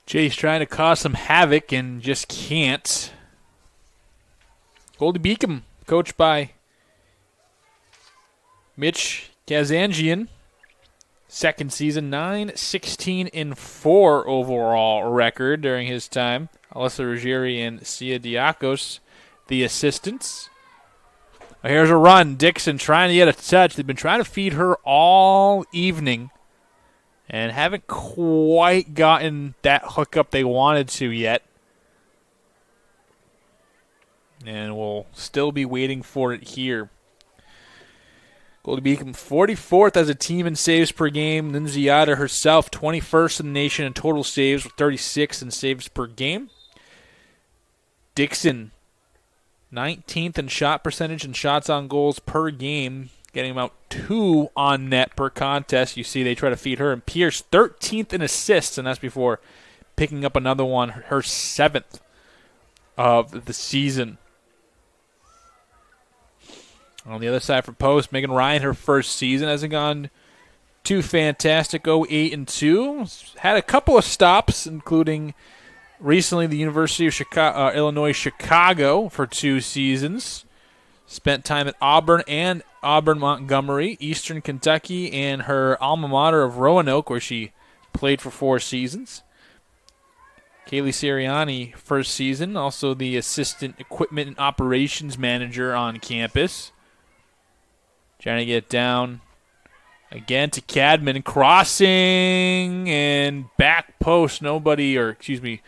Chase trying to cause some havoc and just can't. Goldey-Beacom, coached by Mitch Kazanjian. Second season, 9-16-4 overall record during his time. Alyssa Ruggieri and Sia Diakos, the assistants. Here's a run. Dixon trying to get a touch. They've been trying to feed her all evening and haven't quite gotten that hookup they wanted to yet. And we'll still be waiting for it here. Goldey-Beacom 44th as a team in saves per game. Nunziata herself 21st in the nation in total saves with 36 in saves per game. Dixon 19th in shot percentage and shots on goals per game, getting about 2 on net per contest. You see they try to feed her. And Pierce 13th in assists, and that's before picking up another one, her 7th of the season. On the other side for Post, Megan Ryan, her first season hasn't gone too fantastic. 0-8-2. Had a couple of stops, including recently the University of Illinois Chicago for 2 seasons. Spent time at Auburn and Auburn-Montgomery, Eastern Kentucky, and her alma mater of Roanoke, where she played for 4 seasons. Kaylee Sirianni, first season, also the assistant equipment and operations manager on campus. Trying to get down Again to Cadman, crossing and back post. Nobody, or excuse me.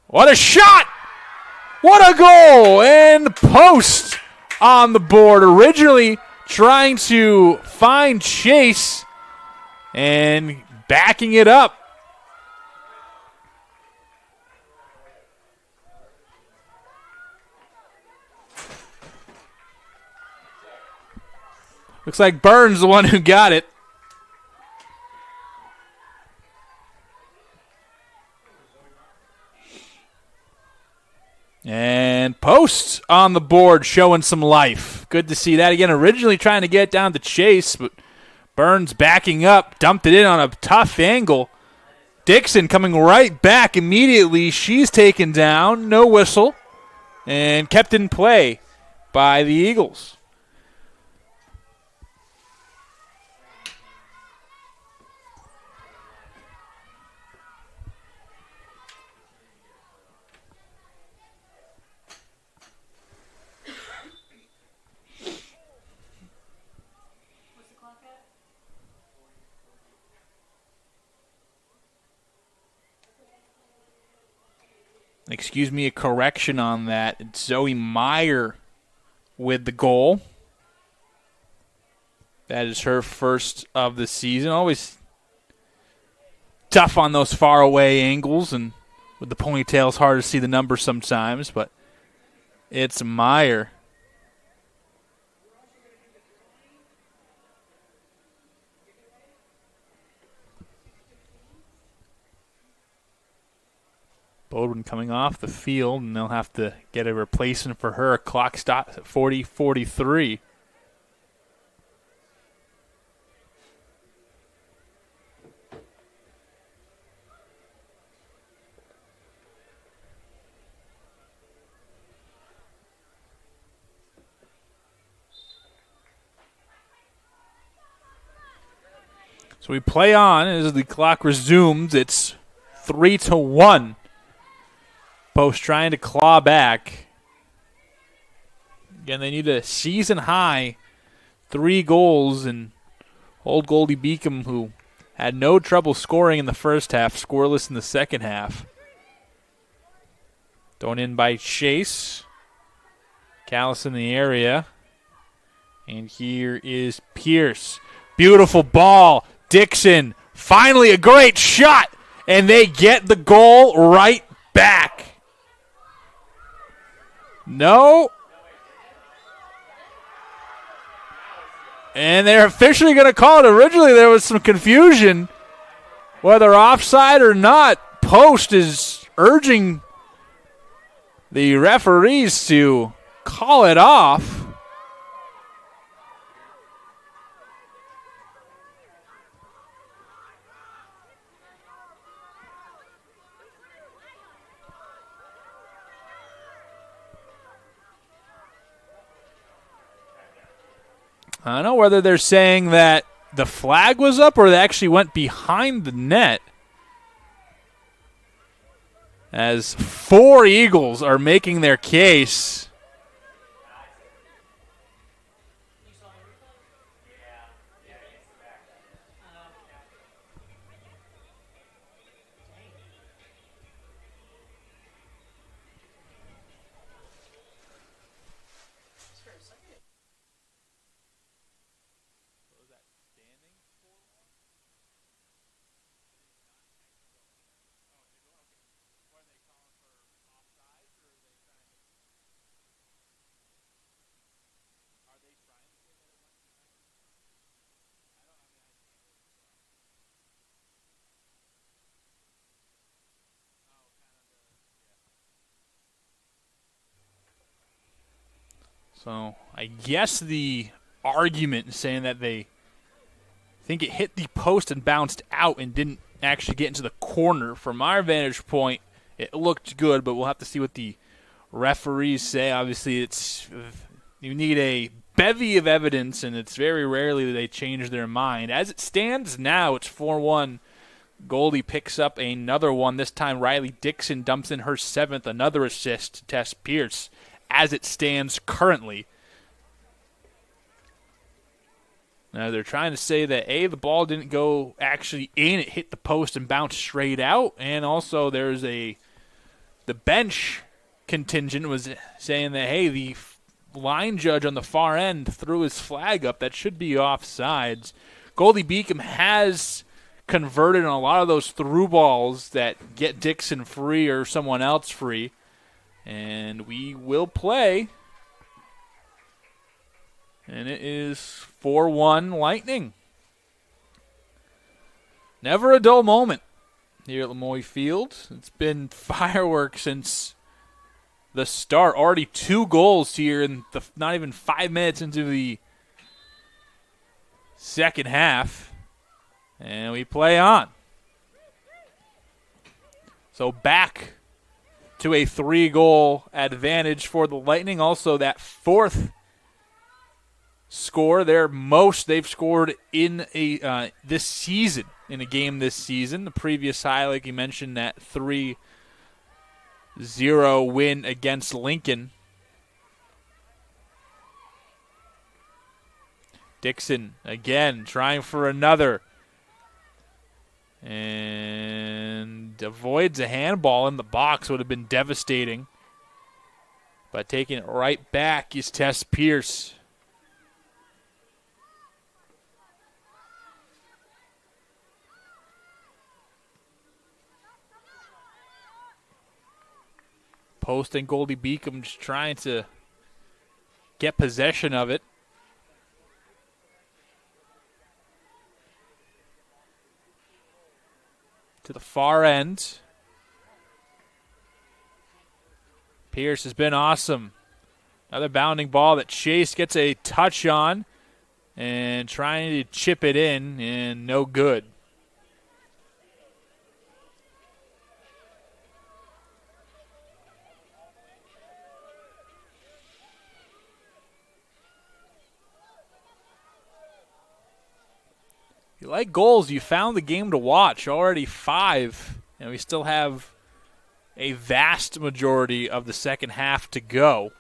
What a shot! What a goal! And post on the board. Originally trying to find Chase and backing it up. Looks like Burns the one who got it. And post on the board showing some life. Good to see that again. Originally trying to get it down to Chase, but Burns backing up, dumped it in on a tough angle. Dixon coming right back immediately. She's taken down, no whistle, and kept in play by the Eagles. Excuse me, a correction on that. It's Zoe Meyer with the goal. That is her first of the season. Always tough on those far away angles, and with the ponytail, it's hard to see the numbers sometimes, but it's Meyer. Bodwin coming off the field, and they'll have to get a replacement for her. Clock stops at 40:43. So we play on as the clock resumes. It's 3-1. Post trying to claw back. Again, they need a season-high 3 goals, and old Goldey-Beacom, who had no trouble scoring in the first half, scoreless in the second half. Thrown in by Chase. Callis in the area. And here is Pierce. Beautiful ball. Dixon, finally a great shot, and they get the goal right back. No. And they're officially going to call it. Originally there was some confusion whether offside or not. Post is urging the referees to call it off. I don't know whether they're saying that the flag was up or they actually went behind the net. As 4 Eagles are making their case. So I guess the argument is saying that they think it hit the post and bounced out and didn't actually get into the corner. From our vantage point, it looked good, but we'll have to see what the referees say. Obviously, you need a bevy of evidence, and it's very rarely that they change their mind. As it stands now, it's 4-1. Goldie picks up another one. This time, Riley Dixon dumps in her 7th, another assist to Tess Pierce. As it stands currently. Now they're trying to say that, the ball didn't go actually in. It hit the post and bounced straight out. And also there's the bench contingent was saying that, hey, the line judge on the far end threw his flag up. That should be offsides. Goldey-Beacom has converted on a lot of those through balls that get Dixon free or someone else free. And we will play. And it is 4-1 Lightning. Never a dull moment here at Lemoy Field. It's been fireworks since the start. Already 2 goals here in not even 5 minutes into the second half. And we play on. So back to a 3-goal advantage for the Lightning. Also that 4th score, their most they've scored in a this season, in a game this season. The previous high, like you mentioned, that 3-0 win against Lincoln. Dixon again trying for another. And avoids a handball in the box. Would have been devastating. But taking it right back is Tess Pierce. Post and Goldey-Beacom just trying to get possession of it. To the far end. Pierce has been awesome. Another bounding ball that Chase gets a touch on and trying to chip it in, and no good. If you like goals, you found the game to watch. Already 5, and we still have a vast majority of the second half to go.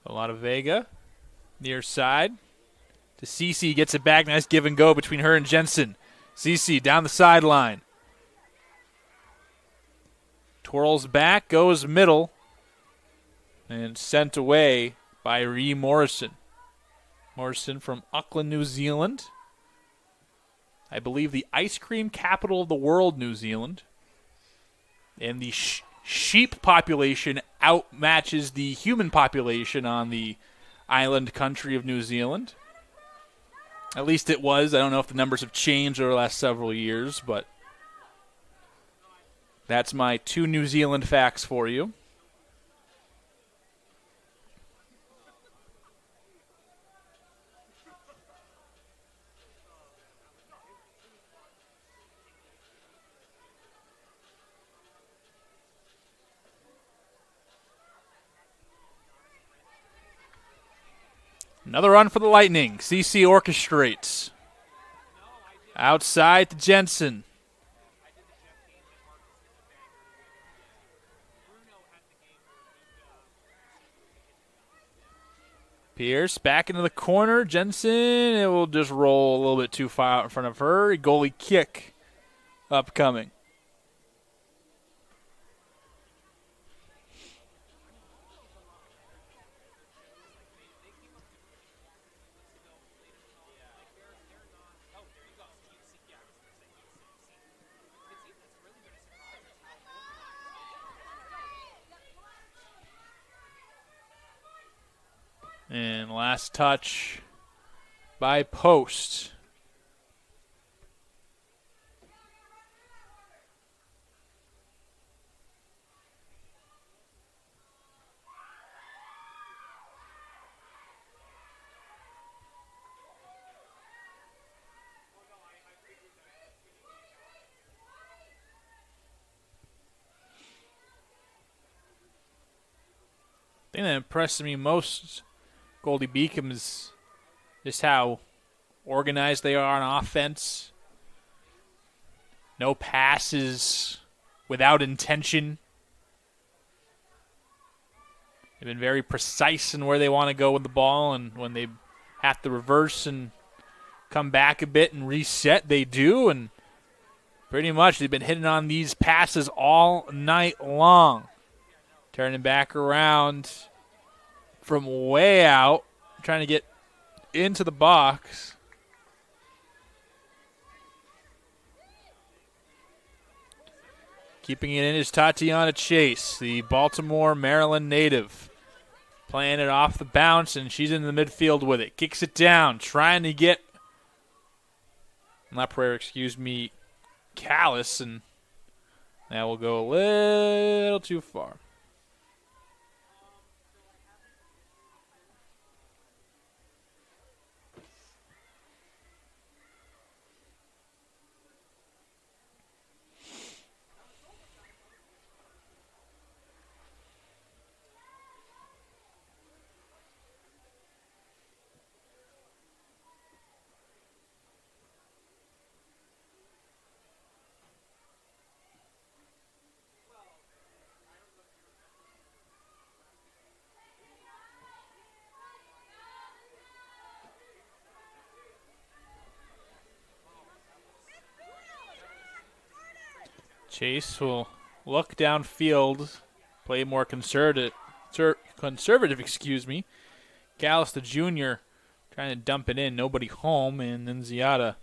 A lot of Vega, near side. To Cece, gets it back. Nice give and go between her and Jensen. Cece down the sideline. Twirls back, goes middle, and sent away by Ree Morrison. Morrison from Auckland, New Zealand. I believe the ice cream capital of the world, New Zealand. And the sheep population outmatches the human population on the island country of New Zealand. At least it was. I don't know if the numbers have changed over the last several years, but that's my 2 New Zealand facts for you. Another run for the Lightning. CC orchestrates. Outside to Jensen. Pierce back into the corner. Jensen, it will just roll a little bit too far out in front of her. A goalie kick upcoming. And last touch by Post. The thing that impressed me most, Goldey-Beacom, is just how organized they are on offense. No passes without intention. They've been very precise in where they want to go with the ball, and when they have to reverse and come back a bit and reset, they do, and pretty much they've been hitting on these passes all night long. Turning back around from way out, trying to get into the box. Keeping it in is Tatiana Chase, the Baltimore, Maryland native. Playing it off the bounce, and she's in the midfield with it. Kicks it down, trying to get, not Prayer, excuse me, Callis, and that will go a little too far. Chase will look downfield, play more conservative, excuse me. Callis, the junior, trying to dump it in, nobody home, and then Ziada.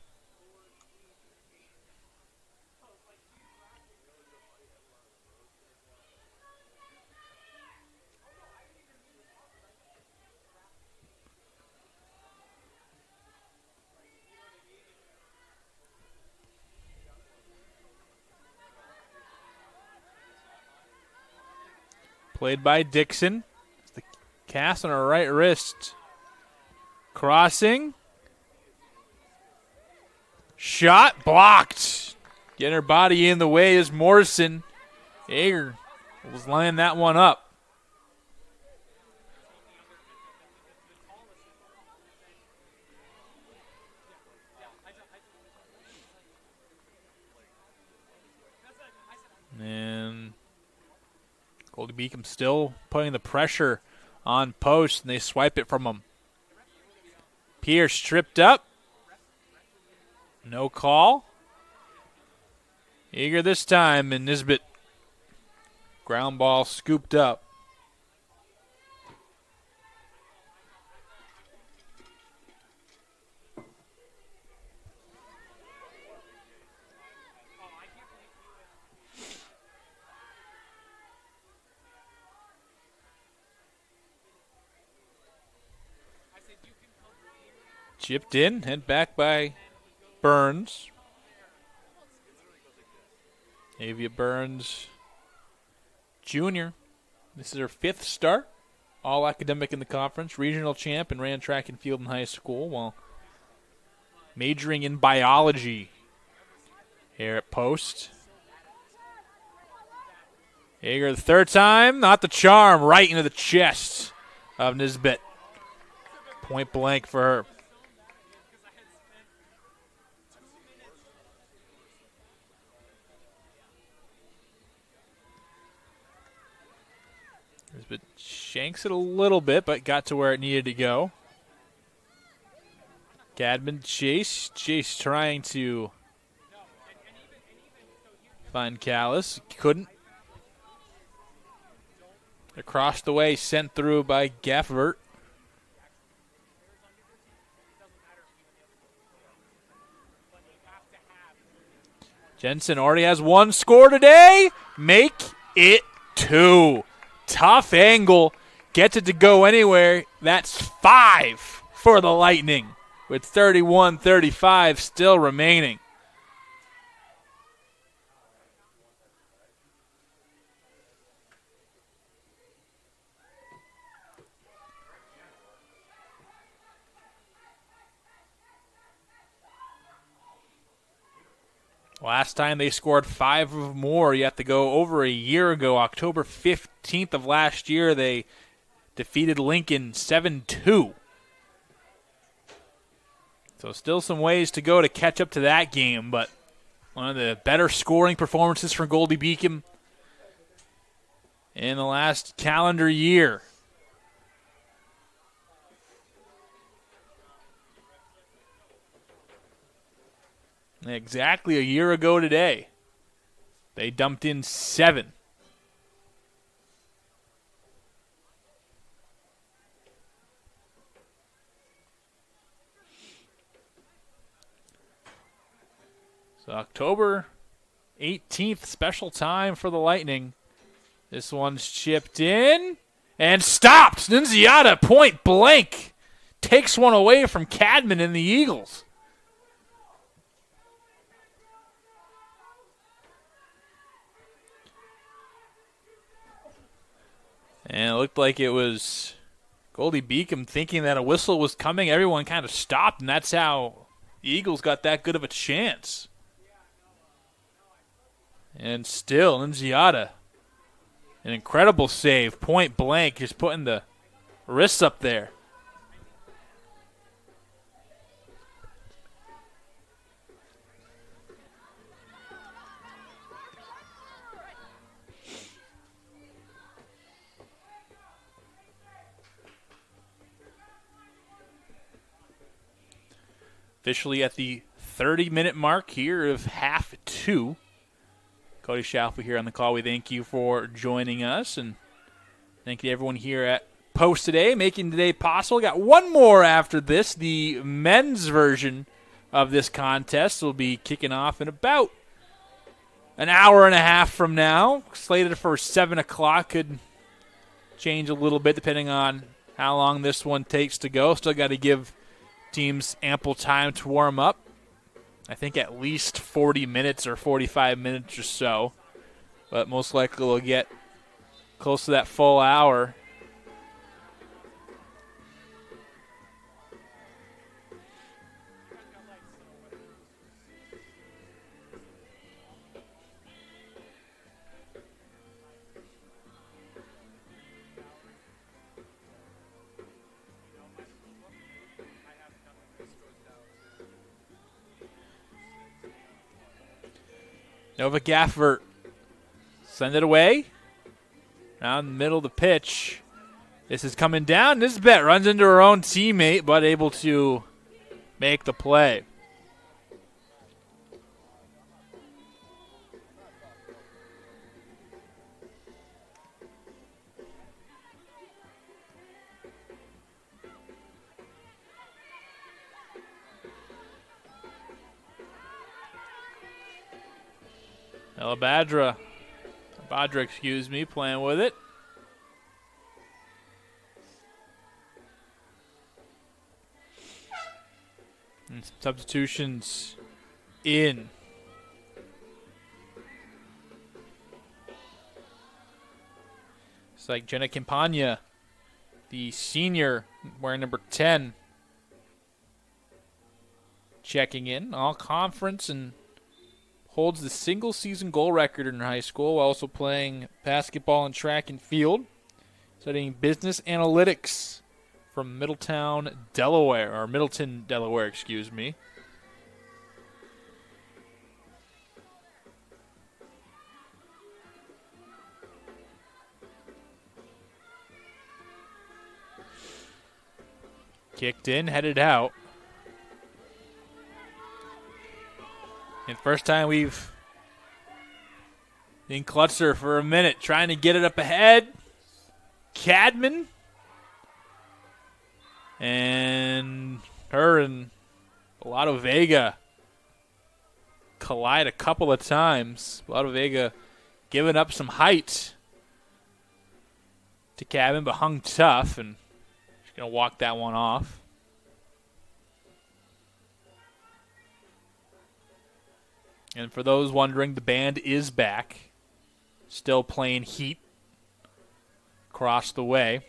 Played by Dixon. It's the cast on her right wrist. Crossing. Shot blocked. Getting her body in the way is Morrison. Ager was lining that one up. And Goldey-Beacom still putting the pressure on post, and they swipe it from him. Pierce tripped up. No call. Eager this time, and Nisbet ground ball scooped up. Chipped in, head back by Burns. Avia Burns, junior. This is her 5th start. All academic in the conference. Regional champ and ran track and field in high school while majoring in biology here at Post. Hager the 3rd time. Not the charm. Right into the chest of Nisbet. Point blank for her. But shanks it a little bit, but got to where it needed to go. Cadman Chase. Chase trying to find Callis. Couldn't. Across the way, sent through by Gaffert. Jensen already has 1 score today. Make it 2. Tough angle. Gets it to go anywhere. That's 5 for the Lightning with 31-35 still remaining. Last time they scored 5 or more, you have to go over a year ago. October 15th of last year, they defeated Lincoln 7-2. So still some ways to go to catch up to that game, but One of the better scoring performances from Goldey-Beacom in the last calendar year. Exactly a year ago today, they dumped in 7. So October 18th, special time for the Lightning. This one's chipped in and stopped. Nunziata, point blank, takes one away from Cadman and the Eagles. And it looked like it was Goldey-Beacom thinking that a whistle was coming. Everyone kind of stopped, and that's how the Eagles got that good of a chance. And still, Nunziata, an incredible save, point blank, just putting the wrists up there. Officially at the 30-minute mark here of half 2. Cody Schalfe here on the call. We thank you for joining us, and thank you to everyone here at Post today, making today possible. Got one more after this. The men's version of this contest will be kicking off in about an hour and a half from now. Slated for 7 o'clock. Could change a little bit depending on how long this one takes to go. Still got to give teams ample time to warm up. I think at least 40 minutes or 45 minutes or so. But most likely we'll get close to that full hour. Nova Gaffert, send it away. Down the middle of the pitch. This is coming down. Nisbet runs into her own teammate, but able to make the play. Badra, excuse me, playing with it. And some substitutions in. It's like Jenna Campagna, the senior, wearing number 10, checking in, all conference, and holds the single-season goal record in high school while also playing basketball and track and field, studying business analytics from Middleton, Delaware, excuse me. Kicked in, headed out. And first time we've seen Klutzer for a minute, trying to get it up ahead. Cadman. And her and Lotto Vega collide a couple of times. Lotto Vega giving up some height to Cadman, but hung tough, and she's going to walk that one off. And for those wondering, the band is back. Still playing Heat across the way.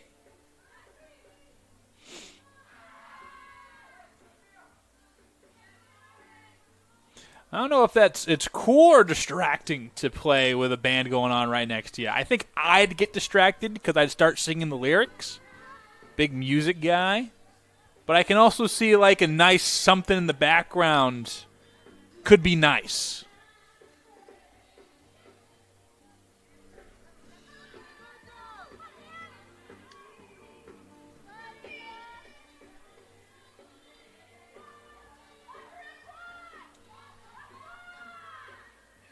I don't know if it's cool or distracting to play with a band going on right next to you. I think I'd get distracted because I'd start singing the lyrics. Big music guy. But I can also see like a nice something in the background could be nice.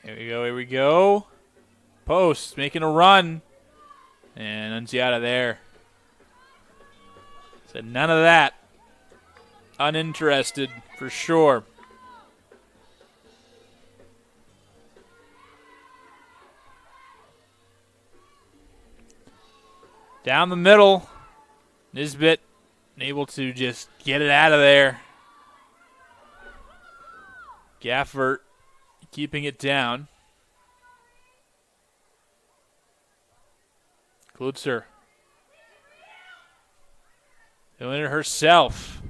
Here we go, here we go. Post making a run. And Unziata there. Said none of that. Uninterested for sure. Down the middle. Nisbet able to just get it out of there. Gaffert keeping it down. Klutzer doing it herself.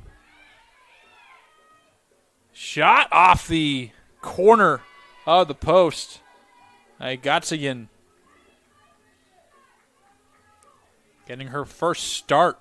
Shot off the corner of the post. Gotzigan getting her first start.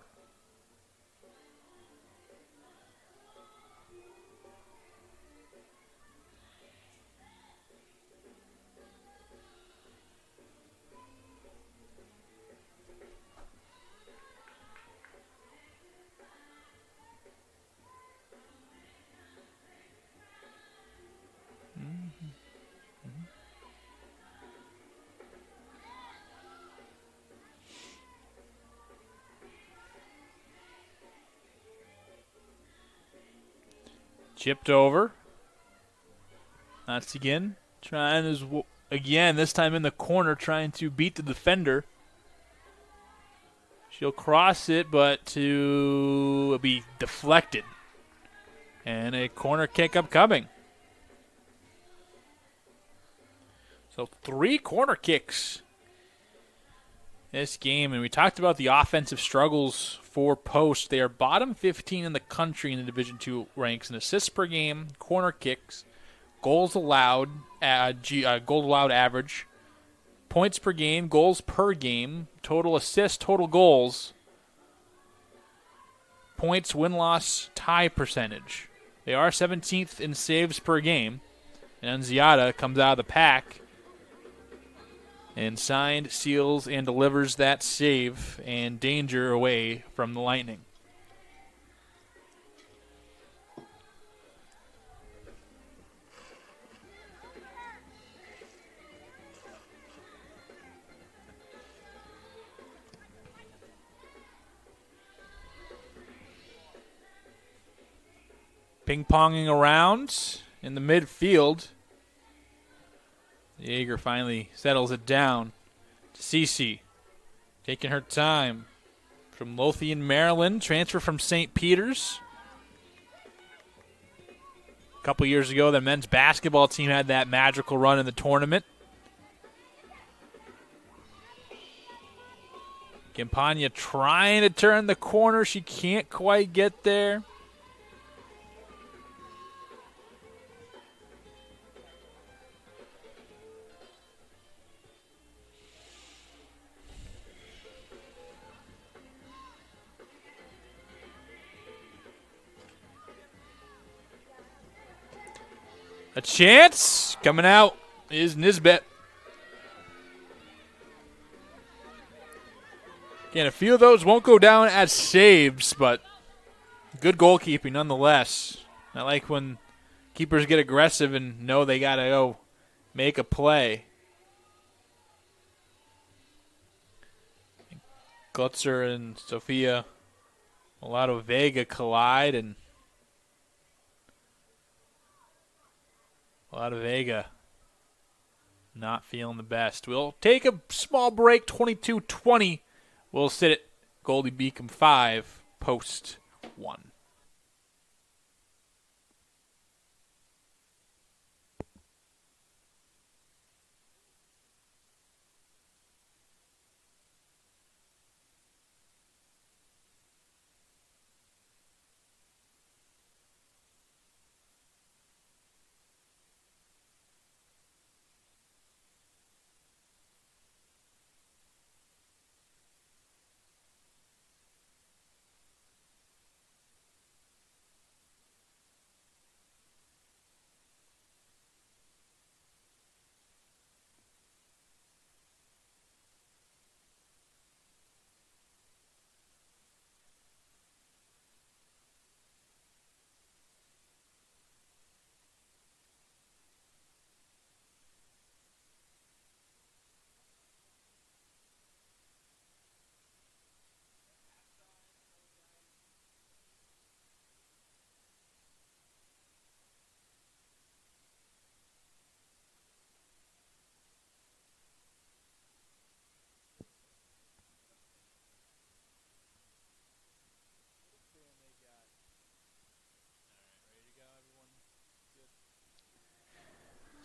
Chipped over. That's again trying again, this time in the corner, trying to beat the defender. She'll cross it, but to be deflected. And a corner kick upcoming. So 3 corner kicks this game. And we talked about the offensive struggles for Post. They are bottom 15 in the country in the Division II ranks in assists per game, corner kicks, goals allowed, goal allowed average, points per game, goals per game, total assists, total goals, points, win-loss, tie percentage. They are 17th in saves per game. And Unziata comes out of the pack and signed, seals, and delivers that save and danger away from the Lightning. Ping-ponging around in the midfield. Jaeger finally settles it down to Cece. Taking her time. From Lothian, Maryland. Transfer from St. Peter's. A couple years ago, the men's basketball team had that magical run in the tournament. Campagna trying to turn the corner. She can't quite get there. A chance coming out is Nisbet. Again, a few of those won't go down as saves, but good goalkeeping nonetheless. I like when keepers get aggressive and know they got to go make a play. Glutzer and Sophia Mulatto Vega collide, and Mulatto Vega not feeling the best. We'll take a small break, 22-20. We'll sit at Goldey-Beacom 5, Post 1.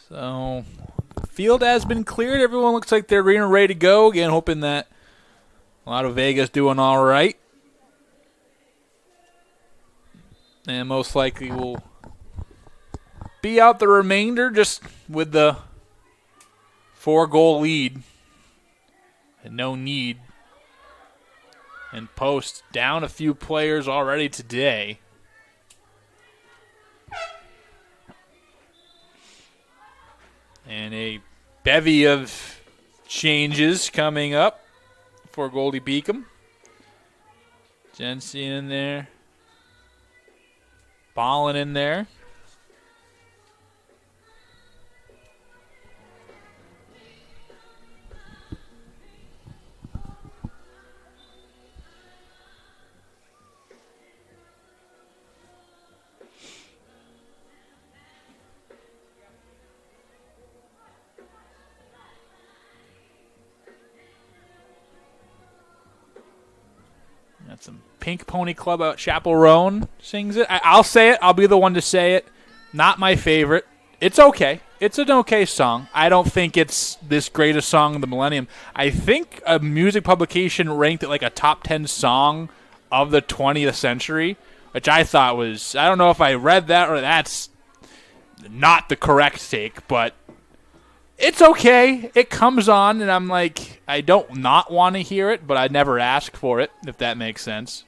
So, field has been cleared. Everyone looks like they're ready to go. Again, hoping that a lot of Vegas doing all right. And most likely will be out the remainder just with the 4-goal lead. And no need. And Post down a few players already today. And a bevy of changes coming up for Goldey-Beacom. Jensen in there. Ballin in there. Got some Pink Pony Club out Chapel Roan sings it. I'll say it. I'll be the one to say it. Not my favorite. It's okay. It's an okay song. I don't think it's this greatest song of the millennium. I think a music publication ranked it like a top 10 song of the 20th century, which I thought was, I don't know if I read that or that's not the correct take, but it's okay. It comes on, and I'm like, I don't not want to hear it, but I never asked for it, if that makes sense.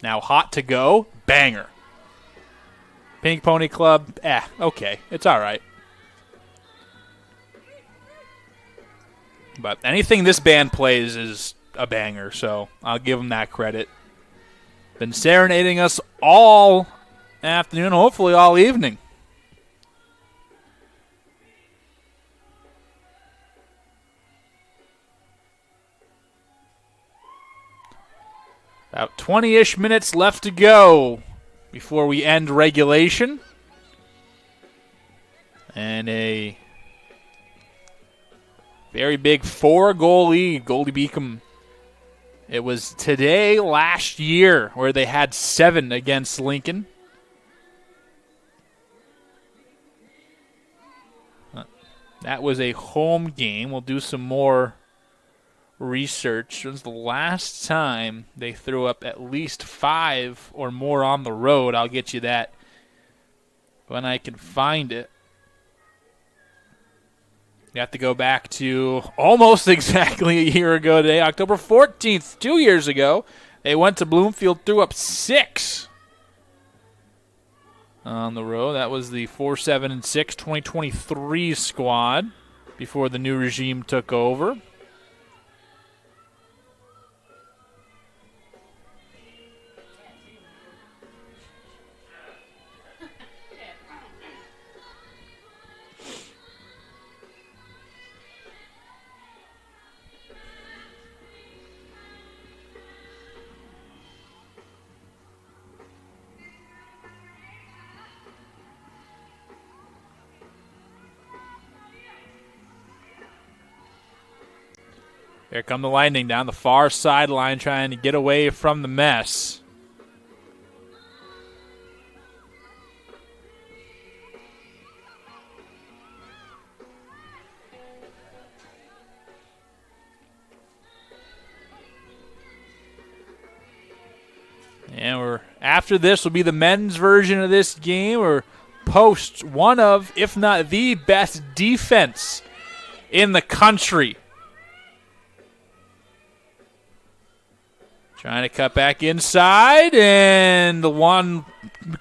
Now, Hot to Go, banger. Pink Pony Club, okay. It's all right. But anything this band plays is a banger, so I'll give them that credit. Been serenading us all afternoon, hopefully all evening. About 20-ish minutes left to go before we end regulation. And a very big 4-goal lead. Goldey-Beacom. It was today last year where they had 7 against Lincoln. That was a home game. We'll do some more research. It was the last time they threw up at least 5 or more on the road. I'll get you that when I can find it. You have to go back to almost exactly a year ago today, October 14th, 2 years ago. They went to Bloomfield, threw up 6 on the road. That was the 4-7-6 2023 squad before the new regime took over. Here come the Lightning down the far sideline trying to get away from the mess. And after this will be the men's version of this game, where Post one of, if not the best defense in the country. Trying to cut back inside, and the one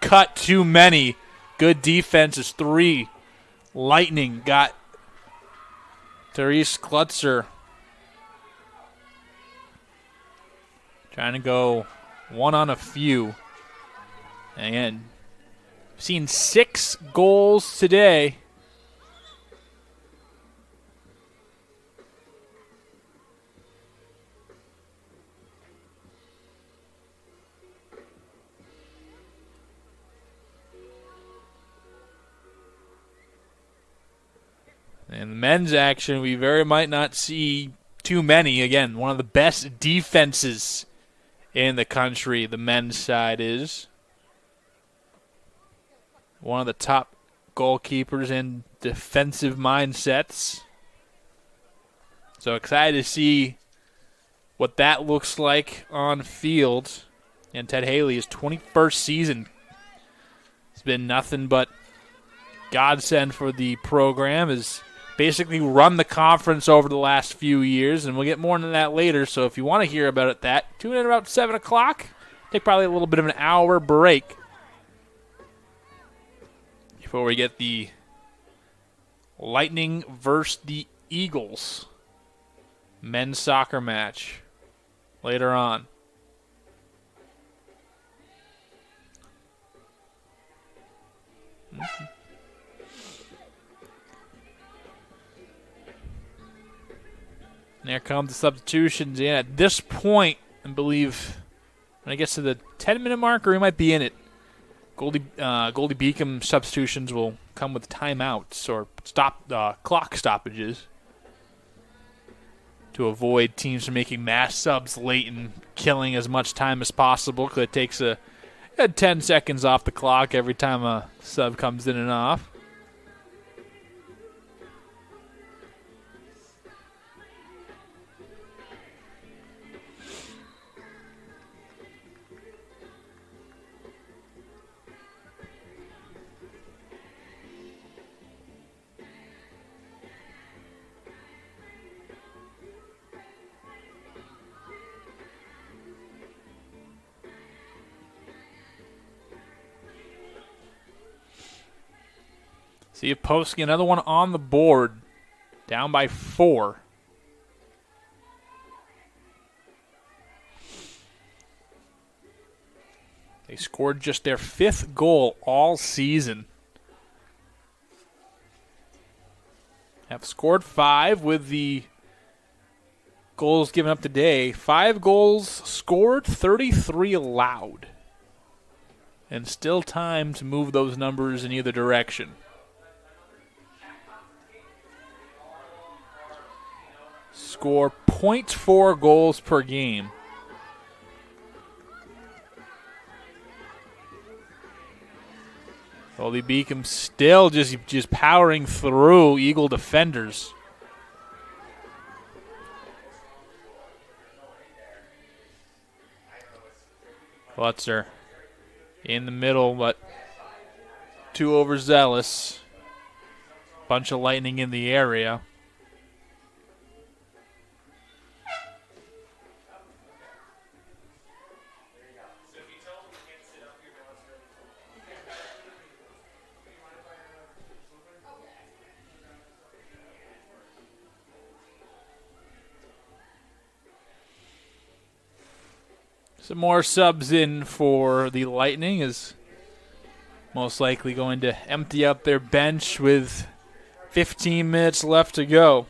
cut too many. Good defense is 3. Lightning got Therese Klutzer. Trying to go one on a few. And seen 6 goals today. And the men's action, we very might not see too many. Again, one of the best defenses in the country. The men's side is one of the top goalkeepers and defensive mindsets. So excited to see what that looks like on field. And Ted Haley, his 21st season, has been nothing but godsend for the program. Has basically run the conference over the last few years, and we'll get more into that later. So if you want to hear about it, tune in about 7 o'clock. Take probably a little bit of an hour break before we get the Lightning versus the Eagles men's soccer match later on. There come the substitutions in. At this point, I believe when it gets to the 10-minute mark, or he might be in it, Goldey-Beacom substitutions will come with timeouts or clock stoppages to avoid teams from making mass subs late and killing as much time as possible, because it takes a 10 seconds off the clock every time a sub comes in and off. See if posting another one on the board, down by 4. They scored just their 5th goal all season. Have scored 5 with the goals given up today. 5 goals scored, 33 allowed. And still time to move those numbers in either direction. Score .4 goals per game. Goldey-Beacom still just powering through Eagle defenders. Klutzer in the middle, but too overzealous. Bunch of lightning in the area. Some more subs in for the Lightning is most likely going to empty out their bench with 15 minutes left to go.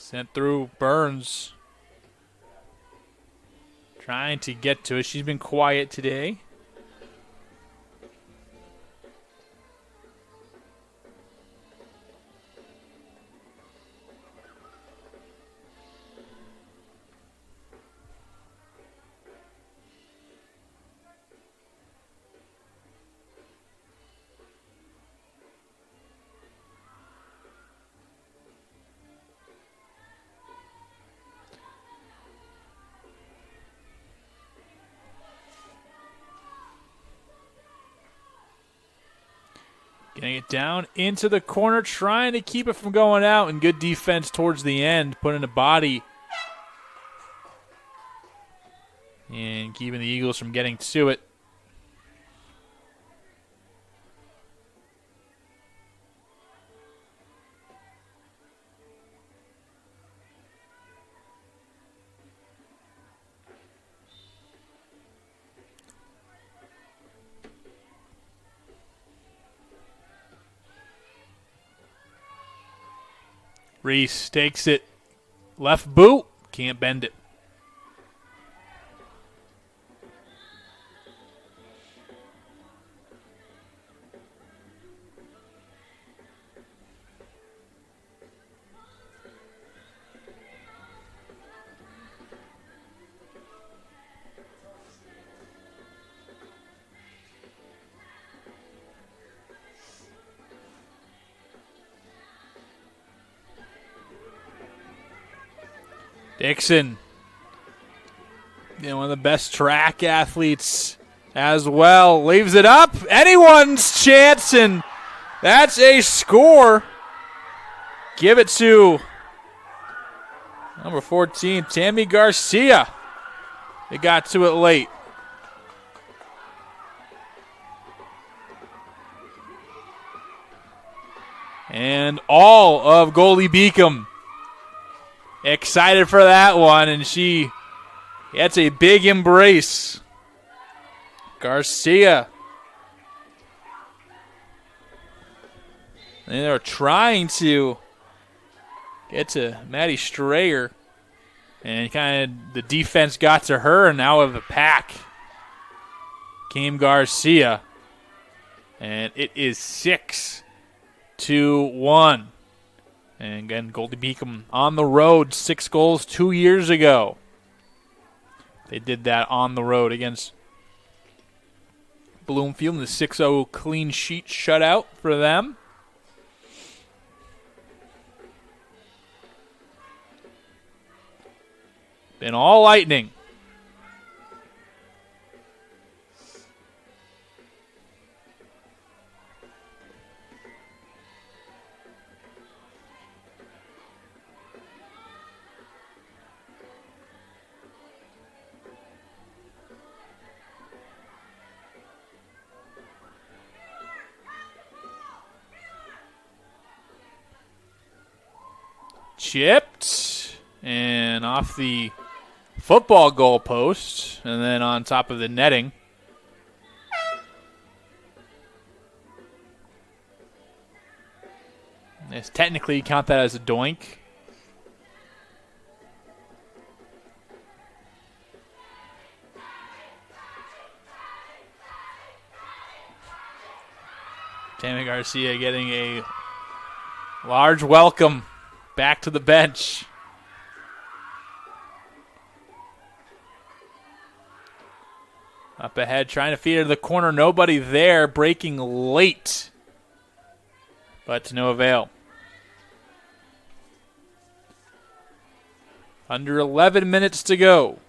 Sent through Burns. Trying to get to it. She's been quiet today. Getting it down into the corner, trying to keep it from going out, and good defense towards the end, putting a body and keeping the Eagles from getting to it. Reese takes it. Left boot. Can't bend it. Dixon, one of the best track athletes as well, leaves it up. Anyone's chance, and that's a score. Give it to number 14, Tammy Garcia. They got to it late. And all of Goldey-Beacom excited for that one, and she gets a big embrace. Garcia. And they're trying to get to Maddie Strayer, and kind of the defense got to her, and now of the pack came Garcia, and it is 6-1. And again, Goldey-Beacom on the road, 6 goals 2 years ago. They did that on the road against Bloomfield in the 6-0 clean sheet shutout for them. Been all Lightning. Chipped and off the football goal post, and then on top of the netting. Yes, technically you count that as a doink. Tammy Garcia getting a large welcome back to the bench. Up ahead, trying to feed her to the corner. Nobody there, breaking late. But to no avail. Under 11 minutes to go.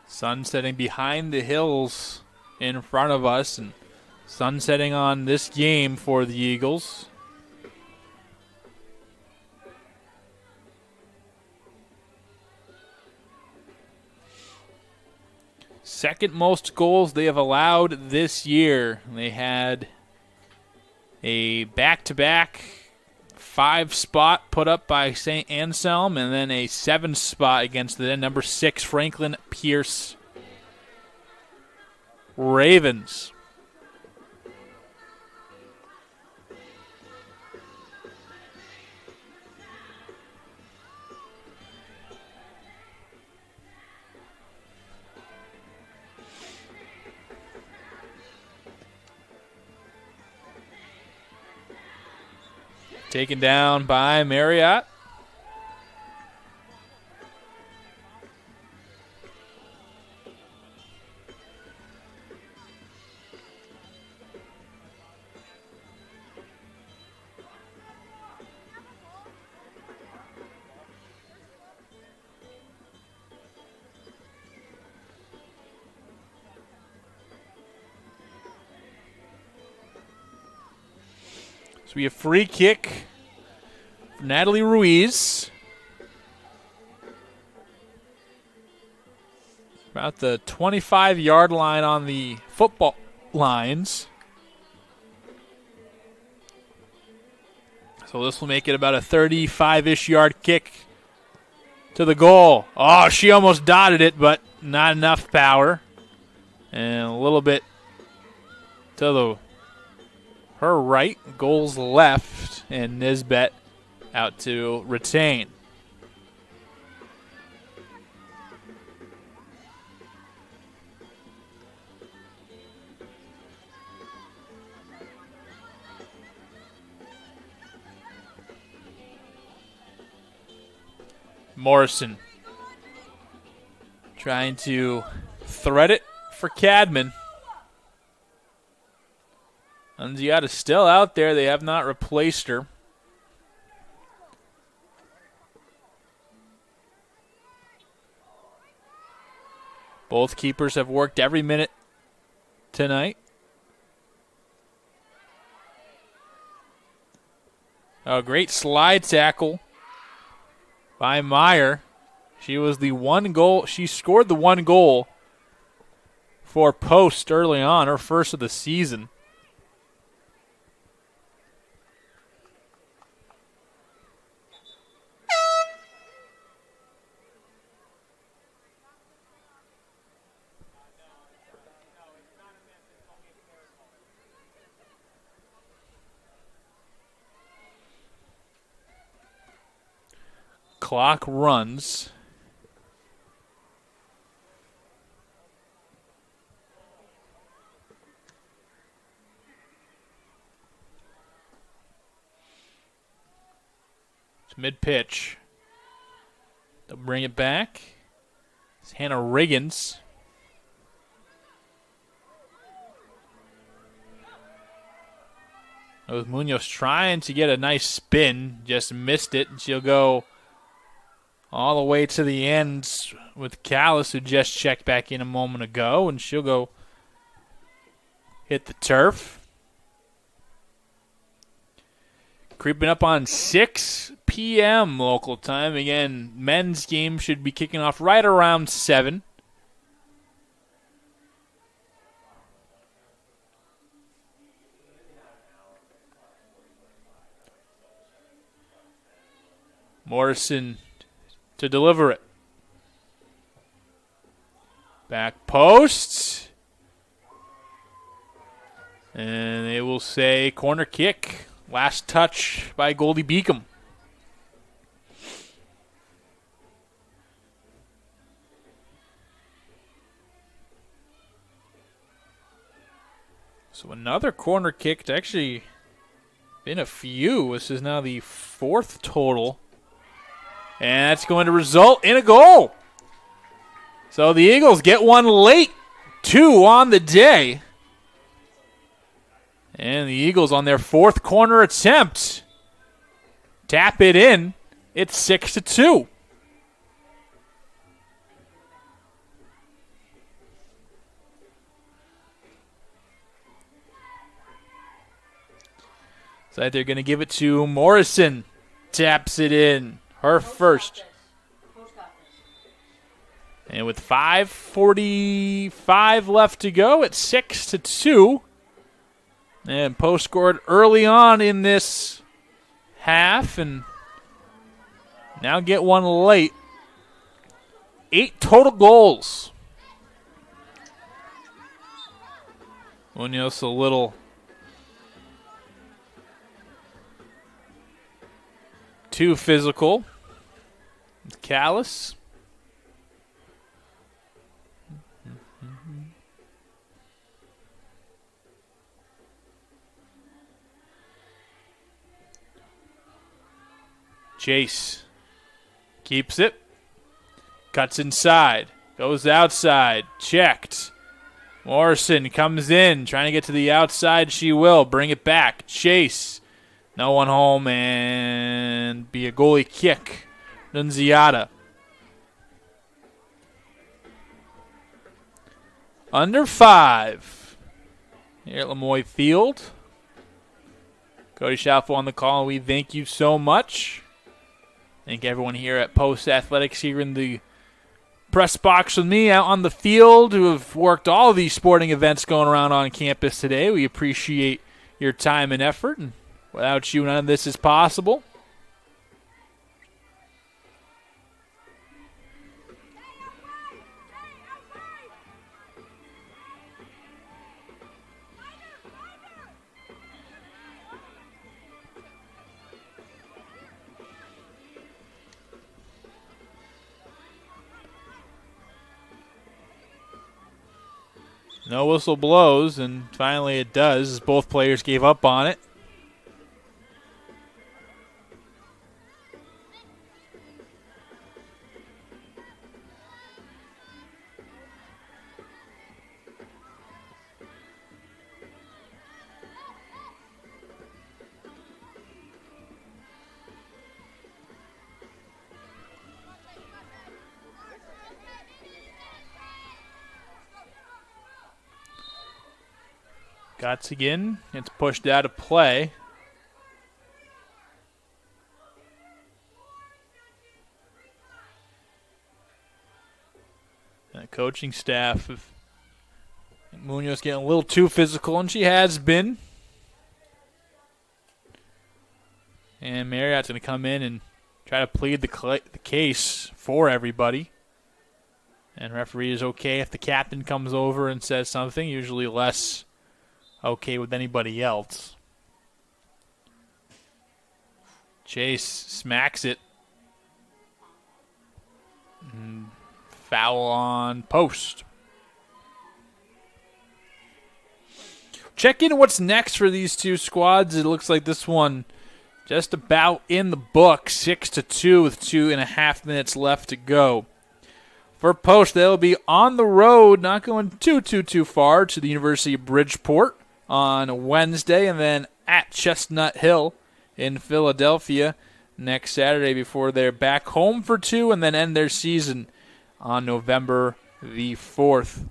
Sun setting behind the hills in front of us, and sun setting on this game for the Eagles. Second most goals they have allowed this year. They had a back-to-back 5 spot put up by St. Anselm, and then a 7 spot against the number 6 Franklin Pierce Ravens. Taken down by Marriott. So we have free kick for Natalie Ruiz. About the 25-yard line on the football lines. So this will make it about a 35-ish yard kick to the goal. Oh, she almost dotted it, but not enough power. And a little bit to her right, goals left, and Nisbet out to retain. Morrison trying to thread it for Cadman. Unziata still out there. They have not replaced her. Both keepers have worked every minute tonight. A great slide tackle by Meyer. She was the one goal. She scored the one goal for Post early on, her first of the season. Clock runs. It's mid-pitch. They'll bring it back. It's Hannah Riggins. With Munoz trying to get a nice spin, just missed it, and she'll go all the way to the end with Callis, who just checked back in a moment ago, and she'll go hit the turf. Creeping up on 6 p.m. local time. Again, men's game should be kicking off right around 7. Morrison to deliver it. Back post. And they will say corner kick. Last touch by Goldey-Beacom. So another corner kick. It's actually been a few. This is now the 4th total. And that's going to result in a goal. So the Eagles get one late. 2 on the day. And the Eagles on their 4th corner attempt tap it in. It's 6-2. So they're going to give it to Morrison. Taps it in. Her first. And with 5:45 left to go, it's 6-2. And Post scored early on in this half and now get one late. 8 total goals. Munoz a little too physical. Callis. Chase keeps it. Cuts inside. Goes outside. Checked. Morrison comes in. Trying to get to the outside. She will. Bring it back. Chase. No one home and be a goalie kick. Nunziata. Under 5 here at Lemoy Field. Cody Schaffel on the call. We thank you so much. Thank everyone here at Post Athletics here in the press box with me out on the field who have worked all of these sporting events going around on campus today. We appreciate your time and effort. And Without you, none of this is possible. No whistle blows, and finally it does, as both players gave up on it. Guts again. It's pushed out of play. The coaching staff of Munoz getting a little too physical, and she has been. And Marriott's going to come in and try to plead the case for everybody. And referee is okay if the captain comes over and says something, usually less okay with anybody else. Chase smacks it. And foul on post. Check in what's next for these two squads. It looks like this one just about in the book, 6-2 with 2.5 minutes left to go. For post, they'll be on the road, not going too far, to the University of Bridgeport on Wednesday, and then at Chestnut Hill in Philadelphia next Saturday before they're back home for 2 and then end their season on November the 4th.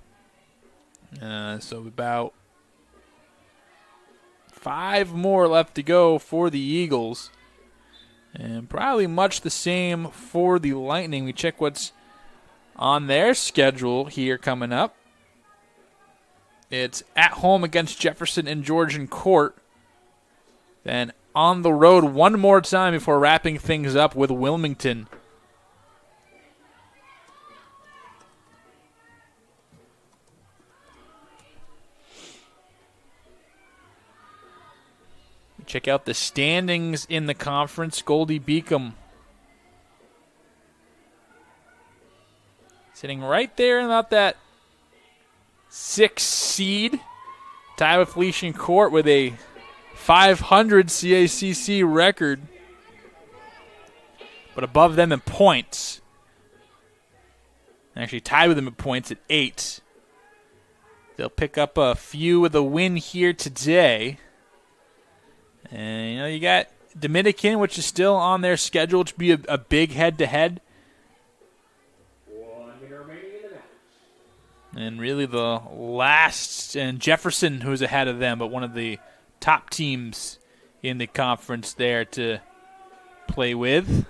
So about 5 more left to go for the Eagles, and probably much the same for the Lightning. We check what's on their schedule here coming up. It's at home against Jefferson and Georgian Court. Then on the road one more time before wrapping things up with Wilmington. Check out the standings in the conference. Goldey-Beacom sitting right there in about that 6th seed, tied with Felician Court with a 500 CACC record, but above them in points. Actually tied with them in points at 8. They'll pick up a few with a win here today. And you got Dominican, which is still on their schedule to be a big head-to-head. And really the last, and Jefferson, who's ahead of them, but one of the top teams in the conference there to play with.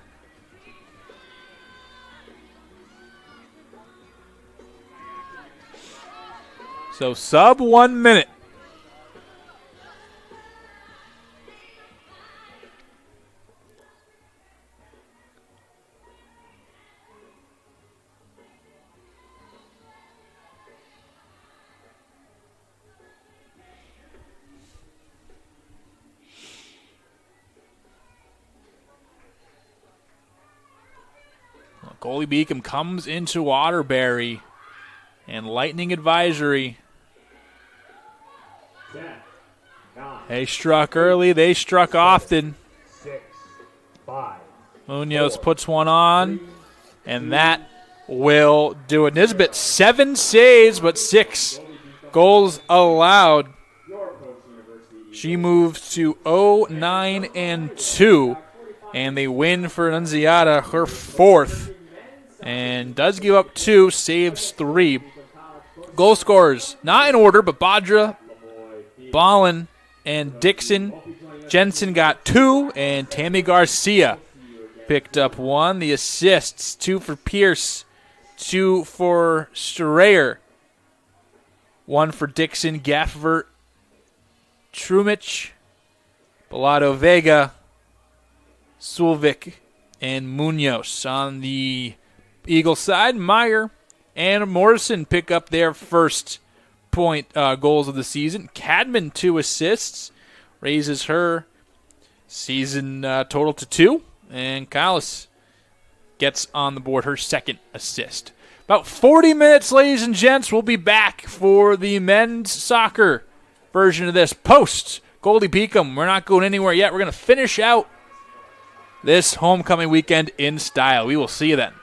So sub 1 minute. Goldey-Beacom comes into Waterbury, and Lightning advisory. 10, 9, They struck early. They struck often. 6, 5. Munoz puts one on, and that will do it. Nisbet, 7 saves, but 6 goals allowed. She moves to 0-9-2, and they win for Annunziata, her 4th. And does give up 2, saves 3. Goal scorers, not in order, but Badra, Ballin, and Dixon. Jensen got 2, and Tammy Garcia picked up 1. The assists, 2 for Pierce, 2 for Strayer, 1 for Dixon, Gaffert, Trumich, Bellado, Vega, Sulvik, and Munoz. On the Eagle side, Meyer and Morrison pick up their first point goals of the season. Cadman, 2 assists, raises her season total to 2. And Callis gets on the board her second assist. About 40 minutes, ladies and gents. We'll be back for the men's soccer version of this post Goldey-Beacom. We're not going anywhere yet. We're going to finish out this homecoming weekend in style. We will see you then.